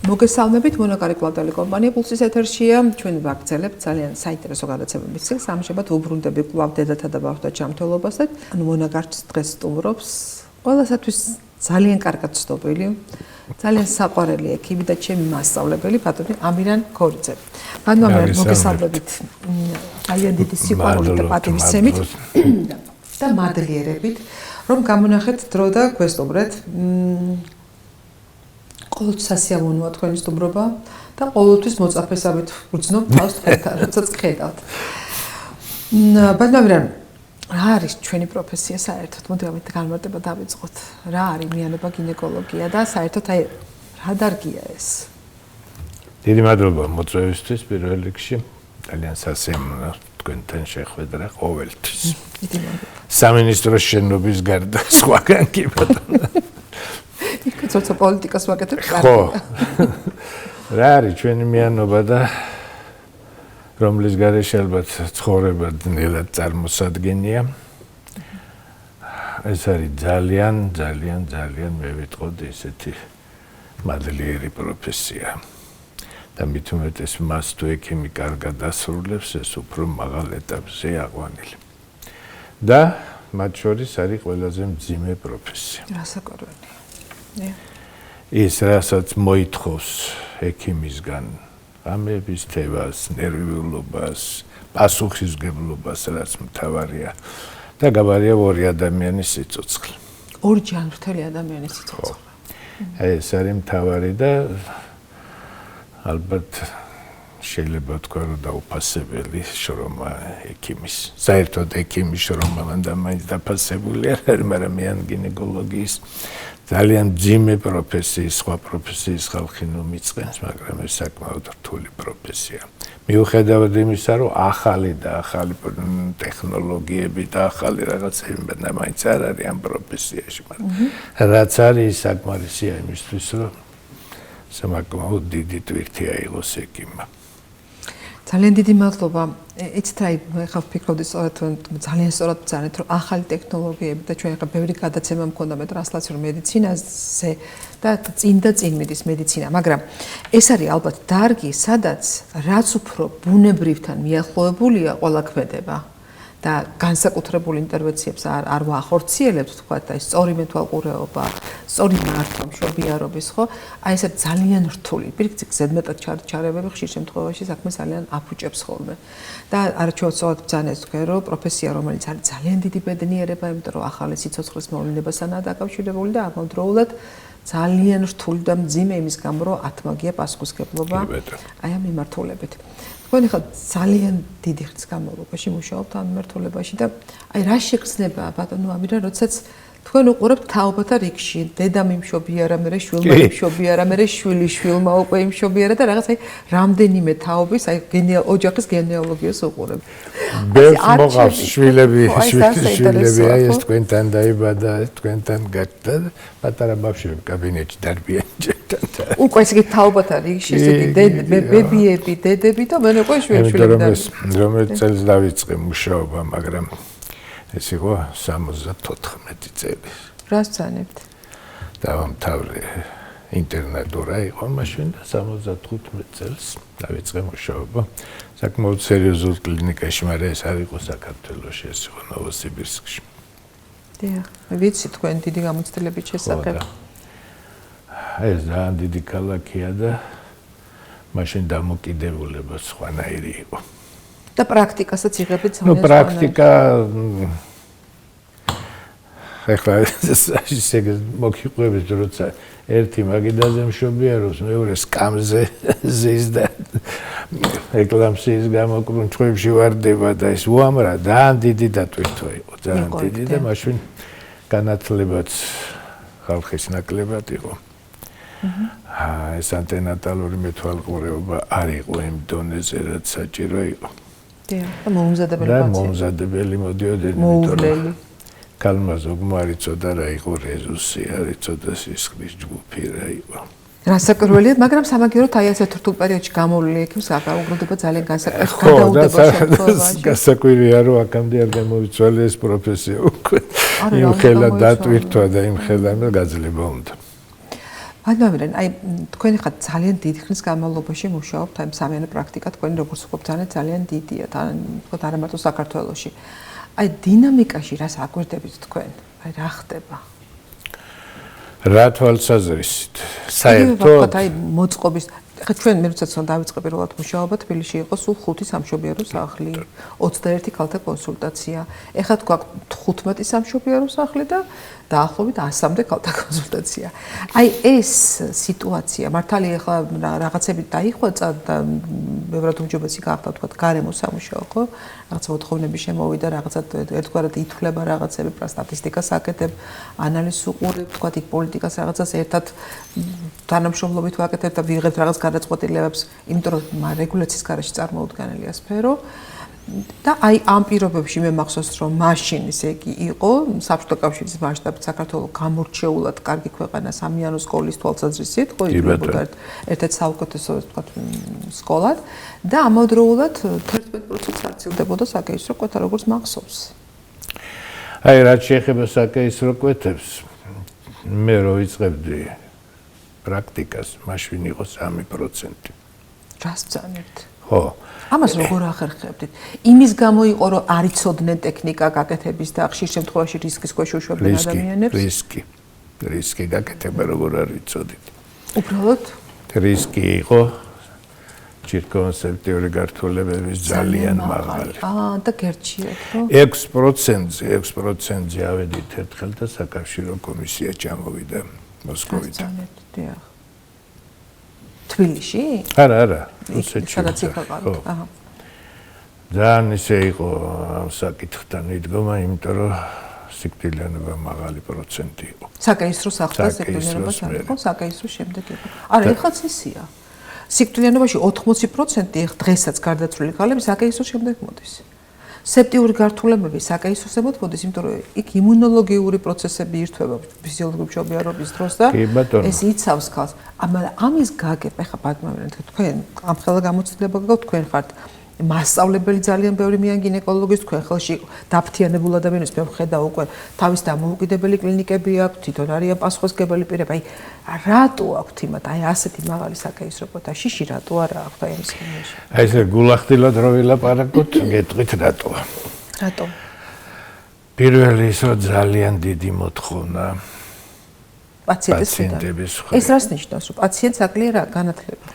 მოგესალმებით, მონაკარი კლავდალი კომპანია პულსის ეთერშია. ჩვენ ვაგრძელებთ ძალიან საინტერესო გადაცემების ციკლს. ამჟამად უბრუნდები კვლავ დედათა და ბავშვთა ჯანმრთელობას და მონაკარს დღეს სტუმრობს ყველასათვის ძალიან კარგად ცნობილი, ძალიან საყვარელი ექიმი და ჩემი მასწავლებელი ბატონი ამირან ქორიძე. ბატონო, მოგესალმებით. ძალიან დიდი სიყვარულით და პატივისცემით და მადლიერებით, რომ გამონახეთ დრო და გვესტუმრეთ. ყოველთვის სასიამოვნოა თქვენი სტუმრობა და ყოველთვის მოწაფესავით ვგრძნობ თავს თქვენთან, როდესაც გხედავთ. ბატონო, რა არის ჩვენი პროფესია საერთოდ? მოდი ამით განმარტება დავიწყოთ. რა არის მიანობა გინეკოლოგია და საერთოდ აი რა დარგია ეს? დიდი მადლობა მოწვევისთვის პირველ რიგში. ძალიან სასიამოვნოა თქვენთან შეხვედრა ყოველთვის. დიდი მადლობა. სამინისტროს შენობის გარდა სხვაგან კი ბატონო. იქ ცოტა პოლიტიკას ვაკეთებ. ხო. რა არის ჩვენი მიანობა და რომლის გარეშე ალბათ ცხოვრება ნელად წარმოსადგენია. ეს არის ძალიან მე ვიტყოდი ესეთი მადლიერი პროფესია. და მით უმეტეს მას თუ ექიმი კარგად ასრულებს, ეს უფრო მაღალ ეტაპზე აყვანილი. და მათ შორის არის ყველაზე მძიმე პროფესია. რასაკვირველია. ის რასაც მოითხოვს ექიმისგან ამების თევას, ნერვიულობას, პასუხისმგებლობას, რაც მთავარია და გაბარია ორი ადამიანის სიცოცხლე. ორი ჯანმრთელი ადამიანის სიცოცხლე. ეს არის მთავარი და ალბათ შეიძლება თქვა რომ დაუფასებელი შრომა ექიმის. საერთოდ ექიმის შრომა მანდა მაინც დაფასებული არ არის, მაგრამ მიან გინეკოლოგიის ძალიან მძიმე პროფესიის, სხვა პროფესიის ხალხი მიწყენს, მაგრამ ეს საკმაოდ რთული პროფესია. მიუხედავად იმისა, რომ ახალი ტექნოლოგიები და ახალი რაღაცები მაინც არ არის ამ პროფესიაში, მაგრამ რაც არის საკმარისია იმისთვის, რომ საკმაოდ დიდი ტვირთი აიღოს ექიმმა. ძალიან დიდი მადლობა. იცით რა, ხა ვფიქრობდი სწორად ძალიან სწორად ბრძანეთ, რომ ახალი ტექნოლოგიები და ჩვენ ხა ბევრი გადაცემა მქონდა მე ტრანსლაციურ მედიცინაზე და წინ მიდის მედიცინა, მაგრამ ეს არის ალბათ დარგი, სადაც რაც უფრო ბუნებრივთან მიახლოებულია, ყველა ქმედება და განსაკუთრებულ ინტერვენციებს არ ვახორციელებთ, თქვა და ეს სწორი მეთვალყურეობა, სწორი მართვა, მშობიარობის, ხო? აი ეს ძალიან რთული. პირიქით ზედმეტად ჩარებები ხშირ შემთხვევაში საქმეს ძალიან აფუჭებს ხოლმე. და არჩევთ ბრძანეს თქვენ, რომ პროფესია, რომელიც არის ძალიან დიდი ბედნიერება, იმიტომ რომ ახალი სიცოცხლის მოვლენებასთანაა დაკავშირებული და ამავდროულად ძალიან რთული და მძიმე იმის გამო, რომ ათმაგია პასუხისმგებლობა აი ამ მიმართულებით. თქვენ ხა ძალიან დიდი ხნის განმავლობაში მუშაობთ ამ მიმართულებაში და აი რა შეგრძნება ბატონო ამირან, როდესაც თქვენ უყურებთ თაობათა რიგში, დედამ იმშობიარა, მერე შვილმა იმშობიარა, მერე შვილი შვილმა უკვე იმშობიარა და რაღაც აი რამდენიმე თაობის აი ოჯახის გენეალოგიას უყურებთ. ბევრს მოყავს შვილები, აი ეს თქვენთან დაიბადა, თქვენთან გაჩნდა, პატარა ბავშვები კაბინეტში დარბიან ჯერთან. უკვე ესე იგი თაობათა რიგში, ესე იგი ბებიები, დედები და მერე უკვე შვილები. რომელიც წელს დავიწყე მუშაობა, მაგრამ ეს იყო 74 წელი. რას ბრძანებთ? დავამთავრე ინტერნატურა იყო მაშინ და 75 წელს დავიწყე მუშაობა. საკმაოდ სერიოზულ კლინიკაში, მაგრამ ეს არ იყო საქართველოში, ეს იყო ნოვოსიბირსკში. დიახ, ვიცი თქვენ დიდი გამოცდილებით შესახებ. ეს ძალიან დიდი ქალაქია და მაშინ დამოკიდებულება სხვანაირი იყო. და პრაქტიკასაც იღებთ ძალიან სხვანაირი. პრაქტიკა ეხლა ისე მოგიყვებით, როცა ერთი მაგიდაზე მშობიარობს, მეორე სკამზე ზის და ეკლამსიის გამო კრუნჩხვებში ვარდება და ეს უამრავ ძალიან დიდი დატვირთვა იყო, ძალიან დიდი და მაშინ განათლებაც ხალხის ნაკლებად იყო. ეს ანტენატალური მეთვალყურეობა არ იყო იმ დონეზე, რაც საჭირო იყო. და მომზადებელი მოდიოდნენ, იმიტომ რომ კალმა ზოგმარი წოდა რა იყო რეზუსი, არის წოდა სისხლის ჯგუფი რა იყო. რასაკვირველია, მაგრამ სამაგიეროდ აი ასეთ რთულ პერიოდში გამოვლილი ექიმს აღარ ძალიან განსაკუთრებულად შემთხვევაში. გასაკვირია, რომ აქამდე არ გამოვიცვალე ეს პროფესია უკვე. იმ ხელა დატვირთვა და იმ ხელა გაძლება უნდა. ბატონო, აი თქვენ ხართ ძალიან დიდი ხნის განმავლობაში მუშაობთ აი სამიანო პრაქტიკა თქვენ როგორც ვთქვათ ძალიან დიდია თან ვთქვათ არა მარტო საქართველოში. აი დინამიკაში რას აკვირდებით თქვენ? აი რა ხდება? რა თვალსაზრისით? საერთოდ აი მოწყობის ხა ჩვენ მე როდესაც დავიწყე პირველად მუშაობა თბილისში იყო სულ 5 სამშობიარო სახლი, 21 ქალთა კონსულტაცია. ეხლა გვაქვს 15 სამშობიარო სახლი და დაახლოებით 100-მდე ქალთა კონსულტაცია. აი ეს სიტუაცია მართალია ეხლა რაღაცები დაიხვეწა და ბევრად უმჯობესი გახდა თქვა გარემო სამუშაო, ხო? რაღაცა მოთხოვნები შემოვიდა, რაღაცა ერთგვარად ითვლება რაღაცები, სტატისტიკას აკეთებ, ანალიზს უყურებ, თქვა იქ პოლიტიკას რაღაცას ერთად თანამშრომლობით ვაკეთებ და ვიღებთ რაღაც გადაწყვეტილებებს, იმიტომ რომ რეგულაციის გარეშე წარმოუდგენელია სფერო. და აი ამ პირობებში მე მახსოვს რომ მაშინ ესე იგი იყო საბჭოთა კავშირის მასშტაბით საქართველოს გამორჩეულად კარგი ქვეყანა სამიანო სკოლის თვალსაზრისით, ხო ითვლებოდა ერთ-ერთ საუკეთესო თქვა სკოლად და ამავდროულად 11%-ს არცილდებოდა საკეისრო კვეთა როგორც მახსოვს. აი რაც შეეხება საკეისრო კვეთებს მე რო ვიწყებდი პრაქტიკას მაშინ იყო 3%. რას ბრძანებთ? ხო. ამას როგორ ახერხებდით? იმის გამო იყო რომ არ იცოდნენ ტექნიკა გაკეთების და ხშირ შემთხვევაში რისკის ქვეშ უშვებდნენ ადამიანებს? რისკი გაკეთება როგორ არ იცოდით. უბრალოდ რისკი იყო ჩირკონსეპტიური გართულებების ძალიან მაღალი. და გერჩიეთ, ხო? 6%-ზე ავედით ერთხელ და საკავშირო კომისია ჩამოვიდა მოსკოვიდან. თბილისში? არა, რუსეთში. სადაც იყავართ. აჰა. ძალიან ისე იყო საკითხთან მიდგომა, იმიტომ რომ სიკვდილიანობა მაღალი პროცენტი იყო. საკეისრო სახლთან სიკვდილიანობა იყო, საკეისრო შემდეგ იყო. არა, ეხლაც ისია. სიკვდილიანობაში 80% დღესაც გარდაცვლილი ქალები საკეისრო შემდეგ მოდის. სეპტიური გართულებები საკეისროზე მოდის, იმიტომ რომ იქ იმუნოლოგიური პროცესები ირთვება ფიზიოლოგიური მშობიარობის დროს და ეს იცავს ქალს. ამის გაგება ხა ბატონო, თქვენ ამ ხელა გამოცდილება გქონთ, თქვენ ხართ მასწავლებელი ძალიან ბევრი მიან გინეკოლოგის თქვენ ხელში დაფთიანებულ ადამიანებს მე ვხედავ უკვე თავის დამოუკიდებელი კლინიკები აქვს, თვითონ არიან პასუხისმგებელი პირები. აი რატო აქვთ იმათ, აი ასეთი მაღალი საკეისრო კვეთა შიში რატო არა აქვთ აი ამ სქემაში? აი ესე გულახდილად რო ვილაპარაკოთ, გეტყვით რატო. რატო? პირველი ის რომ ძალიან დიდი მოთხოვნა პაციენტების. ეს რას ნიშნავს, რომ პაციენტს აკლია განათლება?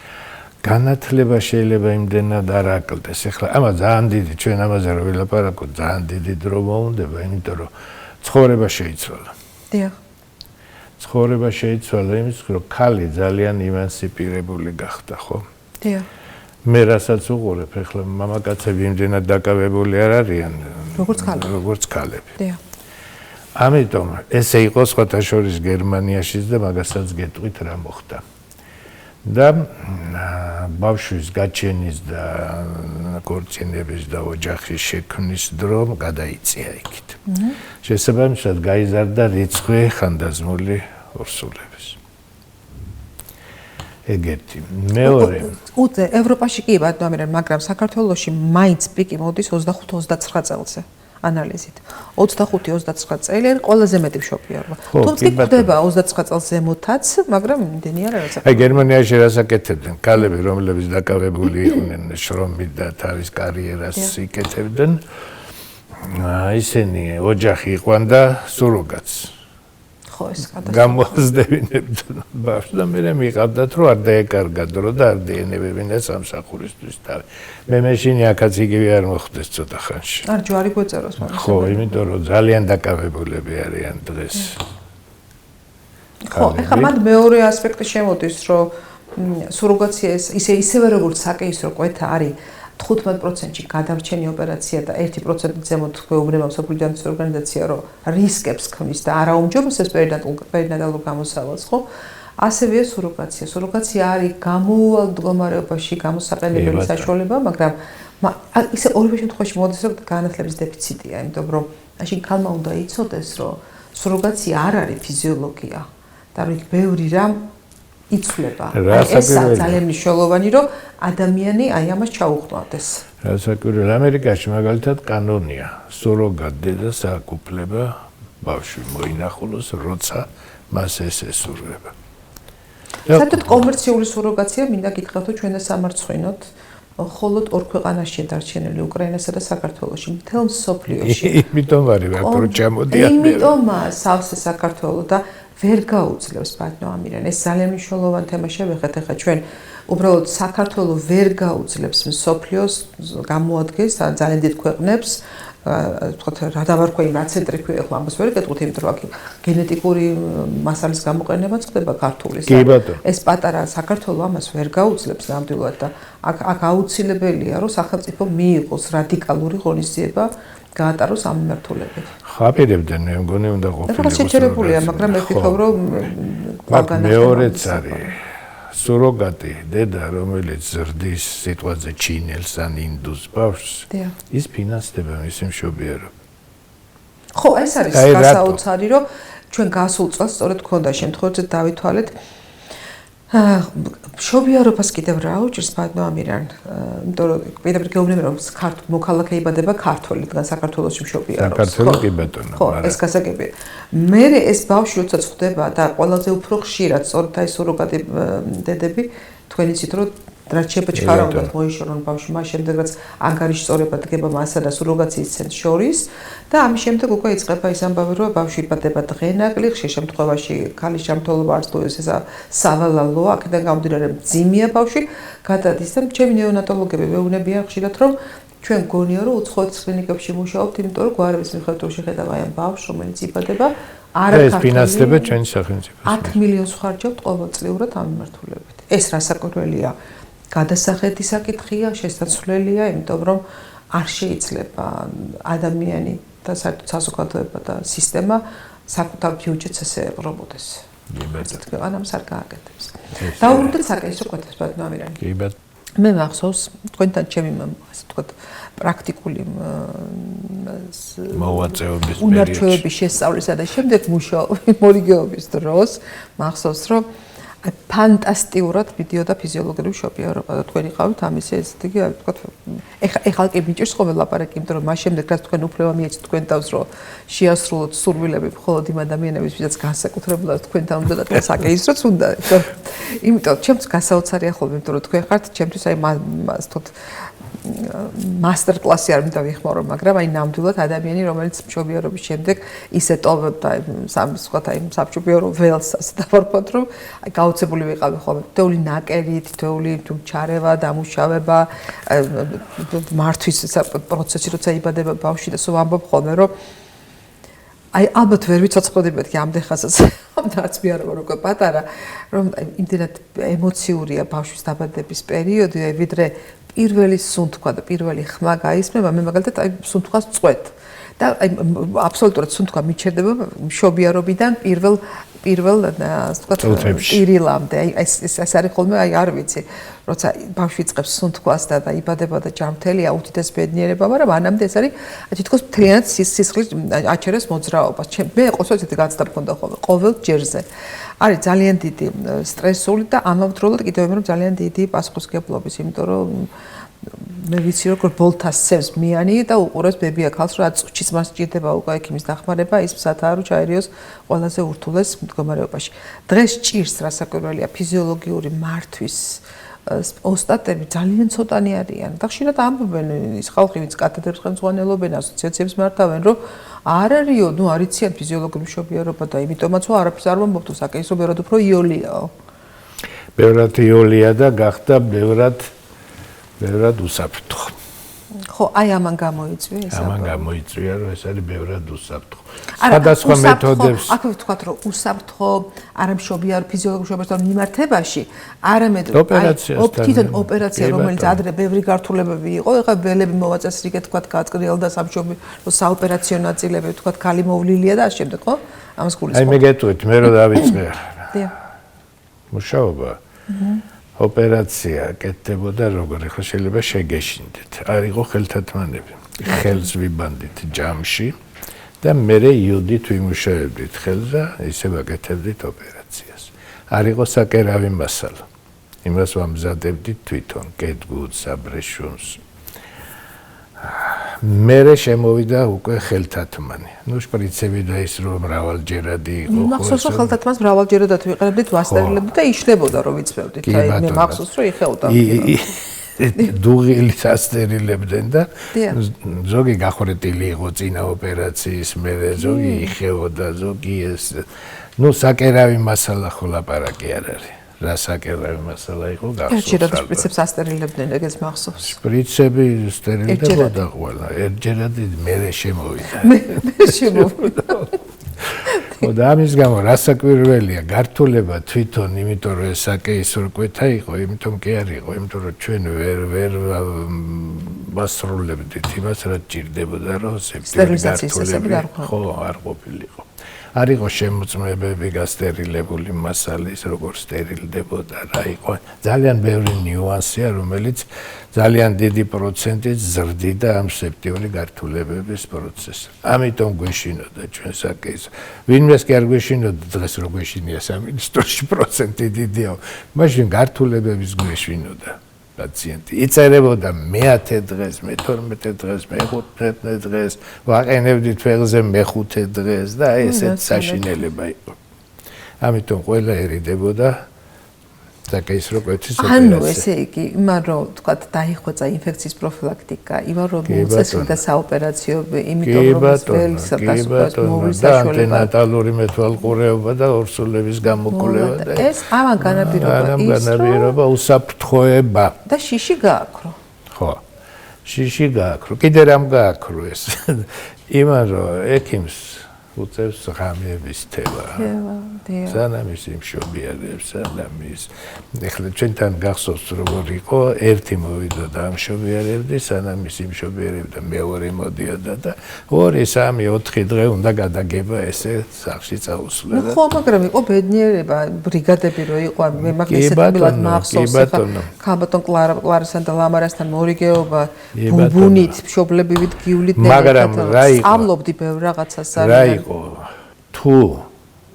განათლება შეიძლება იმდენად არ აკლდეს. ეხლა ამას ძალიან დიდი ჩვენ ამაზე რომ ვილაპარაკოთ, ძალიან დიდი დრო მოუნდება, იმიტომ რომ ცხოვრება შეიცვალა. დიახ. ცხოვრება შეიცვალა იმის, რომ ქალი ძალიან ემანსიპირებული გახდა, ხო? დიახ. მე რასაც უყურებ, ეხლა მამაკაცები იმდენად დაკავებული არ არიან, როგორც ქალები. დიახ. ამიტომ ესე იყო სხვათა შორის გერმანიაშიც და მაგასაც გეტყვით რა მოხდა. და ბავშვის გაჩენის და ქორწინების და ოჯახის შექმნის დრო გადაიწია იქით. შესაბამისად გაიზარდა რიცხვი ხანდაზმული ორსულების. ეგეთი. მეორე. უთე ევროპაში კი ბატონო, მაგრამ საქართველოში მაინც პიკი მოდის 25-29 წელზე. ანალიზით 25-29 წელი არის ყველაზე მეტი მშობიარობა. თუმცა ხდება 29 წელს ზემოთაც, მაგრამ იმდენი არ არის. აი გერმანიაში რასაკეთებდნენ? ქალები, რომლებიც დაკავებული იყვნენ შრომით და თავის კარიერას იკეთებდნენ, ისინი ოჯახი იყვნენ და სუროგატს. ხო, ეს გამოაზრდებინებდნენ ბავშვს და მე მიყავდათ რომ არ დაეკარგა დრო და არ დაენებებინა სამსახურისთვის თავი. მე მეშინი აქაც იგივე არ მოხდეს ცოტა ხანში. არ ჯვარი გვეწეროს მაგრამ. ხო, იმიტომ რომ ძალიან დაკავებულები არიან დღეს. ხო, ეხლა მანდ მეორე ასპექტი შემოდის, რომ სუროგაცია ისევე როგორც საკეისრო კვეთა არის 15%-ში გადარჩენი ოპერაცია და 1%-ით ზემოთ გვეუბნება მსოფლიო ჯანდაცვის ორგანიზაცია, რომ რისკებს ქმნის და არაუმჯობესებს პერინატალურ გამოსავალს, ხო? ასევეა სუროგაცია. სუროგაცია არის გამოუვალ მდგომარეობაში გამოსაყენებელი საშუალება, მაგრამ ისე ორივე შემთხვევაში მოდის, რომ განათლების დეფიციტია, იმიტომ რომ მაშინ ქალმა უნდა იცოდეს, რომ სუროგაცია არ არის ფიზიოლოგია და რომ ბევრი რამ იცვლება. ეს ძალიან მნიშვნელოვანი, რომ ადამიანი აი ამას ჩაუხმავდეს. რასაკვირველია, ამერიკაში მაგალითად კანონია, სუროგატ დედას აკუფლება ბავშვი მოინახულოს, როცა მას ეს ესურვება. საერთოდ კომერციული სუროგაცია მინდა გითხრათ, რომ ჩვენ და სამარცხვინოთ მხოლოდ ორ ქვეყანაშია დარჩენილი უკრაინასა და საქართველოში, მთელ მსოფლიოში. იმიტომ არის ვართ ჩამოდიან. იმიტომ სავსე საქართველოს და ვერ გაუძლებს ბატონო ამირან. ეს ძალიან მნიშვნელოვანი თემა შევეხეთ ახლა ჩვენ უბრალოდ საქართველოს ვერ გაუძლებს მსოფლიოს გამოადგენს ძალიან დიდ ქვეყნებს ვთქვათ რა დავარქვა იმ რაცენტრიფი ახლა ამას ვერ გეტყვით იმიტომ რომ აქ გენეტიკური მასალის გამოყენებაც ხდება ქართულის ეს პატარა საქართველოს ამას ვერ გაუძლებს ნამდვილად და აქ აუცილებელია რომ სახელმწიფო მიიღოს რადიკალური ღონისძიება გაატაროს ამ მიმართულებით. ხაპირებდნენ მე მგონი უნდა ყოფილიყო. შეჩერებულია, მაგრამ მე ვფიქრობ რომ მეორეც არის სუროგატი დედა რომელიც ზრდის სიტყვაზე ჩინელს ან ინდუს ბავშვს ის ფინანსდება მისი მშობიარობა. ხო, ეს არის გასაოცარი რომ ჩვენ გასულ წელს სწორედ გქონდა შემთხვევაში დავითვალეთ მშობიარობას კიდევ რა უჭირს ბატონო ამირან, იმიტომ რომ პირდაპირ გეუბნები რომ მოქალაქე იბადება ქართველი, დგან საქართველოში მშობიარობს. საქართველოს კი ბატონო. ხო, ეს გასაგებია. მე ეს ბავშვი როცა წხვდება და ყველაზე უფრო ხშირად სწორედ აი სუროგატი დედები თქვენ იცით რომ რაც შეფეჩქარა უნდა მოიშორონ ბავშვმა, შემდეგ რაც ანგარიში სწორება დგება მასა და სუროგაციის ცენტრს შორის და ამის შემდეგ უკვე იწყება ის ამბავი რომ ბავშვი იბადება დღენაკლი, ხშირ შემთხვევაში ქალის ჯანმრთელობა არც თუ ეს სავალალოა, აქედან გამომდინარე მძიმეა ბავშვი, გადადის და ჩემი ნეონატოლოგები მეუბნებიან ხშირად რომ ჩვენ გონია რომ უცხოეთის კლინიკებში მუშაობთ, იმიტომ რომ გვარების მიხედვით რომ შეხედავ აი ამ ბავშვს, რომელიც იბადება ეს ფინანსდება ჩვენი სახელმწიფოს. 10 მილიონს ხარჯავთ ყოველწლიურად ამ მიმართულებით. ეს რასაკვირველია. გადასახედი საკითხია, შესაძლებელია, იმიტომ რომ არ შეიძლება ადამიანი და საერთოდ საზოგადოება და სისტემა საკუთარ ბიუჯეტს ესე ეყრობოდეს. ამას არ გააკეთებს. დაუბრუნდეთ საკითხს ყვეთებს ბატონო ამირანი. კი ბატონო. მე მახსოვს თქვენთან ჩემი ასე ვთქვათ პრაქტიკული მოვაწეობის უნარჩვევების შესწავლისა და შემდეგ მუშაობის მორიგეობის დროს მახსოვს რომ ფანტასტიურად მიდიოდა ფიზიოლოგიური მშობიარობა და თქვენ იყავით ამის ესე იგი ვთქვათ ეხლა კი მიჭირს ხოლმე ლაპარაკი იმიტომ რომ მას შემდეგ რაც თქვენ უფლება მიეცით თქვენ თავს რომ შეასრულოთ სურვილები მხოლოდ იმ ადამიანების ვისაც განსაკუთრებულად თქვენთან უნდა და საკეისროც უნდა იმიტომ ჩემთვის გასაოცარია ხოლმე იმიტომ რომ თქვენ ხართ ჩემთვის აი ვთქვათ master class-ი არ მინდა ვიხმარო, მაგრამ აი ნამდვილად ადამიანი, რომელიც მშობიარობის შემდეგ ისე ტოვებდა ვთქვათ აი სამშობიარო ველს ასე დავარქვათ, რომ აი გაოცებული ვიყავი ხოლმე თითოეული ნაკერი, თითოეული ჩარევა, დამუშავება, მართვის პროცესი, როცა იბადება ბავშვი და სულ ამბობ ხოლმე, რომ აი ალბათ ვერ ვიცოცხლოდი მეთქი ამდენხანსაც არც მე არ ვარ უკვე პატარა, რომ იმდენად ემოციურია ბავშვის დაბადების პერიოდი, ვიდრე პირველი სუნთქვა და პირველი ხმა გაისმება, მე მაგალითად აი სუნთქვას წვეთ და აი აბსოლუტურად სუნთქვა მიჩერდება მშობიარობიდან პირველ ვთქვათ პირილამდე. აი ეს არის ხოლმე აი არ ვიცი, როცა ბავშვი იწყებს სუნთქვას და იბადება და ჯანმრთელია უდიდეს ბედნიერება, მაგრამ ანამდე ეს არის თითქოს მთლიანად სისხლის აჩერეს მოძრაობას. მე ყოველთვის ესეთი გაცდა მქონდა ხოლმე ყოველ ჯერზე. არის ძალიან დიდი სტრესული და ამავდროულად კიდევ მე რომ ძალიან დიდი პასუხისმგებლობის, იმიტომ რომ მე ვიცი როგორ ბოლთას სევს მიანი და უყურებს ბებია ქალს რა წუჩის მას ჭირდება უკვე ექიმის დახმარება ის მსათარო ჩაერიოს ყველაზე ურთულეს მდგომარეობაში. დღეს ჭირს რასაკვირველია ფიზიოლოგიური მართვის ოსტატები ძალიან ცოტანი არიან და ხშირად ამბობენ ის ხალხი ვინც კათედრებს ხელმძღვანელობენ ასოციაციებს მართავენ რომ არ არისო ნუ არიციან ფიზიოლოგიური მშობიარობა და იმიტომაც არაფერს არ მომბობთ საკეისრო ბევრად უფრო იოლიაო. ბევრად იოლია და გახდა ბევრად უსაფრთხო. ხო, აი ამან გამოიწვია ეს. ამან გამოიწვია, რომ ეს არის ბევრად უსაფრთხო. სხვადასხვა მეთოდებს. აქ ვთქვათ, რომ უსაფრთხო არამშობიარ ფიზიოლოგიურ მშობიარობასთან მიმართებაში, არამედ თვითონ ოპერაცია, რომელიც ადრე ბევრი გართულებები იყო, ეხლა ველები მოვაწესრიგეთ, ვთქვათ, გაწყრიალ და სამშობიარო საოპერაციო ნაწილები, ვთქვათ, ქალი მოვლილია და ამ შემდეგ, ხო? ამას გულისხმობ. აი მე გეტყვით, მე რო დავიწყე. მუშაობა. ოპერაცია კეთდებოდა როგორ ახლა შეიძლება შეგეშინდეთ. არ იყო ხელთათმანები. ხელს ვიბანდით ჯამში და მერე იოდით ვიმუშავებდით ხელზე, ისე ვაკეთებდით ოპერაციას. არ იყო საკერავი მასალა. იმას ვამზადებდით თვითონ, კეთგურს, აბრეშუმს. მერე შემოვიდა უკვე ხელთათმანი. ნუ შპრიცები და ის რომ მრავალჯერადი იყო. მახსოვს რომ ხელთათმანს მრავალჯერადად ვიყენებდით, ვასტერილებდით და იშლებოდა რომ ვიცმევდით. აი მე მახსოვს რომ იხეოდა. დუღილით ასტერილებდნენ და ზოგი გახურეტილი იყო წინა ოპერაციის მერე, ზოგი იხეოდა, ზოგი ეს ნუ საკერავი მასალა ხო ლაპარაკი არ არის. რა საკერავი მასალა იყო გახსოვს. ერთჯერად შპრიცებს ასტერილებდნენ, ეგეც მახსოვს. შპრიცები სტერილდებოდა ყველა. ერთჯერად მერე შემოვიდა. მე შემოვიდა. და ამის გამო რასაკვირველია გართულება თვითონ, იმიტომ რომ ეს საკეისრო კვეთა იყო, იმიტომ კი არ იყო, იმიტომ რომ ჩვენ ვერ ვასრულებდით იმას, რაც ჭირდებოდა, რომ სტერილიზაციის წესები ხო, არ ყოფილიყო. არ იყო შემოწმებები გასტერილებული მასალის, როგორ სტერილდებოდა, რა იყო. ძალიან ბევრი ნიუანსია, რომელიც ძალიან დიდი პროცენტით ზრდიდა ამ სეპტიური გართულებების პროცესს. ამიტომ გვეშინოდა ჩვენ საკეისრო. ვინმეს კი არ გვეშინოდა დღეს რო გვეშინია სამინისტროში პროცენტი დიდია, მაშინ გართულებების გვეშინოდა. პაციენტი იწერებოდა მე-10 დღეს, მე-12 დღეს, მე-15 დღეს, ვაყენებდით ფეხზე მე-5 დღეს და ესეც საშინელება იყო. ამიტომ ყველა ერიდებოდა საკეისრო კვეთის ოპერაცია. ანუ ესე იგი, იმან რომ თქვა დაიხვეწა ინფექციის პროფილაქტიკა, იმან რომ მოუწესრიგდა საოპერაციო, იმიტომ რომ ეს ველისა დასწრების ანტენატალური მეთვალყურეობა და ორსულების გამოკვლევა და ეს ამან განაპირობა უსაფრთხოება და შიში გააქრო. ხო. შიში გააქრო. კიდე რამ გააქრო ეს? იმან რომ ექიმს უწევს ღამეების თევა. სანამ ის იმშობიარებს, სანამ ის ეხლა ჩვენთან გახსოვს როგორ იყო, ერთი მოვიდოდა ამშობიარებდი, სანამ ის იმშობიარებდა, მეორე მოდიოდა და 2-3-4 დღე უნდა გადაგება ესე სახლში წაუსვლა. ხო, მაგრამ იყო ბედნიერება, ბრიგადები რო იყო, მე მაგას ერთად მახსოვს, ხალბატონ კლარასთან და ლამარასთან მორიგეობა, ბუბუნით, მშობლებივით გივლით სწავლობდი ბევრ რაღაცას არის. თუ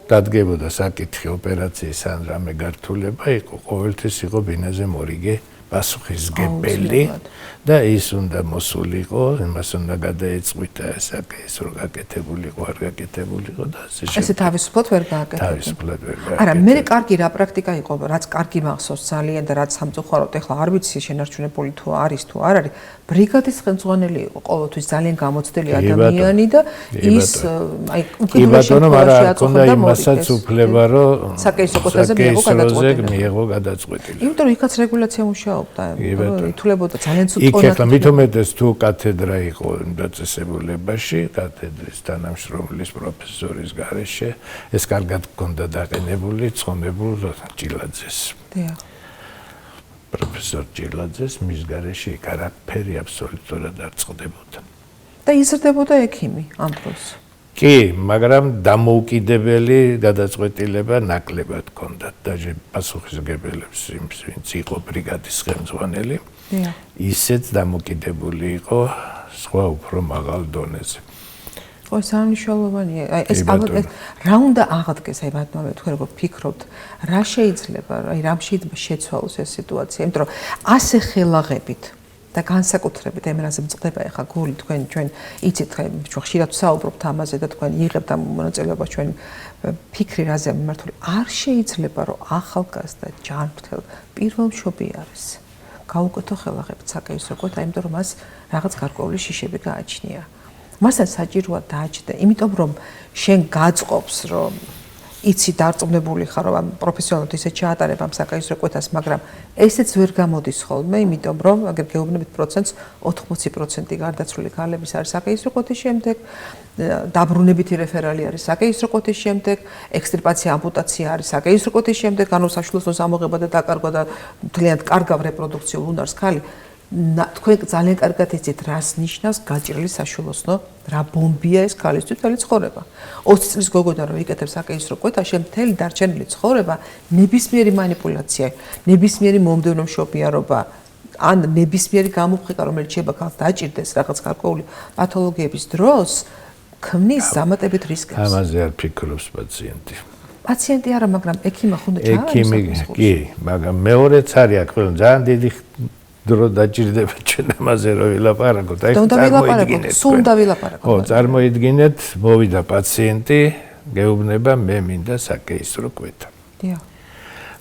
დადგებოდა საკითხი ოპერაციის ან რამე გართულება იყო, ყოველთვის იყო ბინაზე მორიგე პასუხისმგებელი და ის უნდა მოსულიყო, იმას უნდა გადაეწყვიტა საკეისრო გაკეთებულიყო, არ გაკეთებულიყო და ასე შემდეგ. ესე თავისუფლად ვერ გააკეთებდა. თავისუფლად ვერ გააკეთებდა. არა, მე კარგი რა პრაქტიკა იყო, რაც კარგი მახსოვს ძალიან და რაც სამწუხაროდ ეხლა არ ვიცი შენარჩუნებული თუ არის თუ არ არის. ბრიგადის ხელმძღვანელი იყო ყოველთვის ძალიან გამოცდილი ადამიანი და ის აი უკიდურეს შემთხვევაში აწუხებდა იმასაც უფლება რომ საკეისრო კვეთაზე მიიღო გადაწყვეტილი. იმიტომ რომ იქაც რეგულაცია მუშაობდა, ითვლებოდა ძალიან ცუდ კონაქტი. იქ ახლა მithumetes თუ კათედრა იყო დაწესებულებაში, კათედრის თანამშრომლის პროფესორის გარეშე, ეს კარგად ჰქონდა დაყენებული, ცხონებულ ჭილაძეს. დიახ. პროფესორ ჭილაძეს მის გარეშე იქ არაფერი აბსოლუტურად არ წყდებოდა. და იზრდებოდა ექიმი ამ დროს. კი, მაგრამ დამოუკიდებელი გადაწყვეტილება ნაკლებად ჰქონდათ და პასუხისმგებელებს ვინც იყო ბრიგადის ხელმძღვანელი. ისეც დამოუკიდებელი იყო სხვა უფრო მაღალ დონეზე. ხო, სამნიშნულოვანია. აი ეს ალბათ რა უნდა აღდგეს, აი ბატონო, თქვენ როგორ ფიქრობთ, რა შეიძლება, აი რამ შეიძლება შეცვალოს ეს სიტუაცია, იმიტომ რომ ასე ხელაღებით და განსაკუთრებით ემრაზე მწყდება ახლა გული თქვენ ჩვენ იცით ხა ხშირად საუბრობთ ამაზე და თქვენ იღებთ ამ მონაწილეობას ჩვენ ფიქრი რაზეა მიმართული არ შეიძლება რომ ახალგაზრდა ჯანმრთელ პირველ მშობიარეს გაუკეთო ხელაღებით საკეისრო კვეთა, იმიტომ რომ მას რაღაც გარკვეული შიშები გააჩნია. მასაც საჭიროა დააჭდა, იმიტომ რომ შენ გაწყობს რომ იცი დარწმუნებული ხარ რომ პროფესიონალურად ისე ჩაატარებ ამ საკეისრო კვეთას, მაგრამ ესეც ვერ გამოდის ხოლმე, იმიტომ რომ აგერ გეუბნებით პროცენტს 80% გარდაცვლილი ქალების არის საკეისრო კვეთის შემდეგ, დაბრუნებითი რეფერალი არის საკეისრო კვეთის შემდეგ, ექსტრიპაცია, ამპუტაცია არის საკეისრო კვეთის შემდეგ, ანუ საშუალო ამოღება და დაკარგვა და მთლიანად კარგავ რეპროდუქციულ უნარს ქალი. თქვენ ძალიან კარგად იცით რას ნიშნავს გაჭრილი საშუალოსნო, რა ბომბია ეს ქალისთვის მთელი ცხოვრება. 20 წლის გოგონა რომ იკეთებს საკეისრო კვეთა, შენ მთელი დარჩენილი ცხოვრება ნებისმიერი манипуляცია, ნებისმიერი მომდევნო მშობიარობა, ან ნებისმიერი გამოფხიკა, რომელიც შეიძლება ქალს დაჭირდეს რაღაც გარკვეული პათოლოგიების დროს, ქმნის დამატებით რისკებს. ამაზე არ ფიქრობს პაციენტი. პაციენტი არა, მაგრამ ექიმა ხუნდა ჩააყენებს. ექიმი კი, მაგრამ მეორეც არის აქ, ძალიან დიდი დრო დაჭირდება ჩვენ ამაზე რომ ვილაპარაკოთ. აი წარმოიდგინეთ. სულ დავილაპარაკოთ. ხო, წარმოიდგინეთ, მოვიდა პაციენტი, გეუბნება მე მინდა საკეისრო კვეთა. დიახ.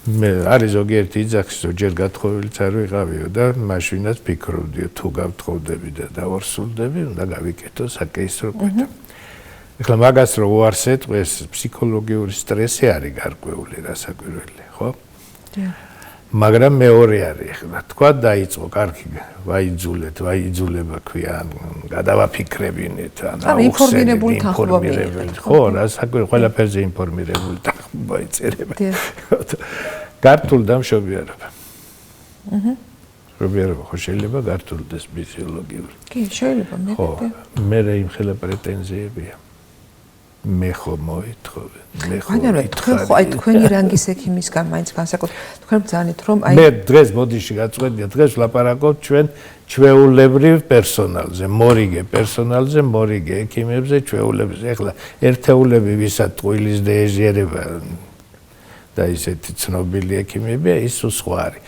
მე არის ზოგიერთი იძახი, ზოგჯერ გათხოვილიც არ ვიყავიო და მაშინაც ფიქრობდიო თუ გავთხოვდები და დავორსულდები, უნდა გავიკეთო საკეისრო კვეთა. ეხლა მაგას რო უარსეთ, ეს ფსიქოლოგიური სტრესი არის გარკვეული რასაკვირველი, ხო? დიახ. მაგრამ მეორე არის ეხლა თქვა დაიწყო კარგი ვაიძულება ქვია გადავაფიქრებინეთ ან ინფორმირებული თანხმობა ხო რასაკვირველი ყველაფერზე ინფორმირებული თანხმობა იწერება გართულ და მშობიარობა მშობიარობა ხო შეიძლება გართულდეს ფიზიოლოგიური კი შეიძლება მე ხო მე იმხელა პრეტენზიებია მე ხო მოითხოვე მე ხო თქვენ ხო აი თქვენი რანგის ექიმისგან მაინც განსაკუთრებით თქვენ ბრძანით რომ აი მე დღეს ბოდიში გაწყვეტია დღეს ვლაპარაკობ ჩვენ ჩვეულებრივ პერსონალზე მორიგე პერსონალზე მორიგე ექიმებზე ჩვეულებრივ ეხლა ერთეულები ვისაც ტყუილის დეჟიერება და ისეთი ცნობილი ექიმებია ის სხვა არის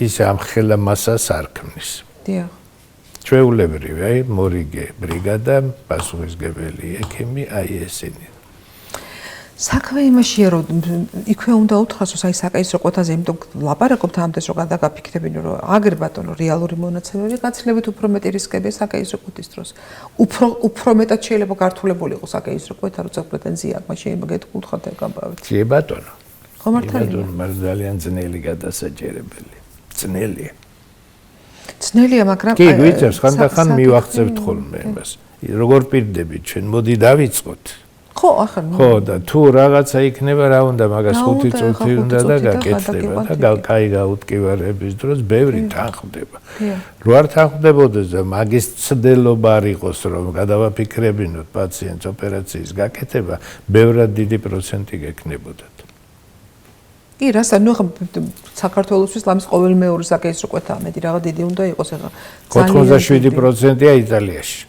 ის ამ ხელა მასას არ ქმნის დიახ ჩვეულებრივ აი მორიგე ბრიგადა პასუხისმგებელი ექიმი აი ესენი საქმე იმაშია რომ იქვე უნდა უთხრას რომ აი საკეისრო კვეთაზე იმიტომ ლაპარაკობთ ამდენს რომ გადაგაფიქრებინო რომ აგერ ბატონო რეალური მონაცემები გაცილებით უფრო მეტი რისკებია საკეისრო კვეთის დროს უფრო მეტად შეიძლება გართულებული იყოს საკეისრო კვეთა როცა პრეტენზია აქვს მაშინ გეტყუთხათ ეკამბავით კი ბატონო ხო მართალია მაგრამ ძალიან ძნელი გადასაჭერებელი ძნელია ძნელია მაგრამ კი გვიწევს ხანდახან მივახცევთ ხოლმე იმას როგორ პირდები ჩვენ მოდი დავიწყოთ ხო ახლა ხო და თუ რაღაცა იქნება რა უნდა მაგას 5 წუთი უნდა და გაკეთდება და კაი გაუტკივარების დროს ბევრი თანხდება რო არ თანხდებოდეს და მაგის ცდელობა არ იყოს რომ გადავაფიქრებინოთ პაციენტს ოპერაციის გაკეთება ბევრად დიდი პროცენტი გექნებოდათ კი რას ანუ ხა საქართველოსთვის ლამის ყოველ მეორე საკეისრო კვეთა მეტი რაღაც დიდი უნდა იყოს ახლა 87%-ია იტალიაში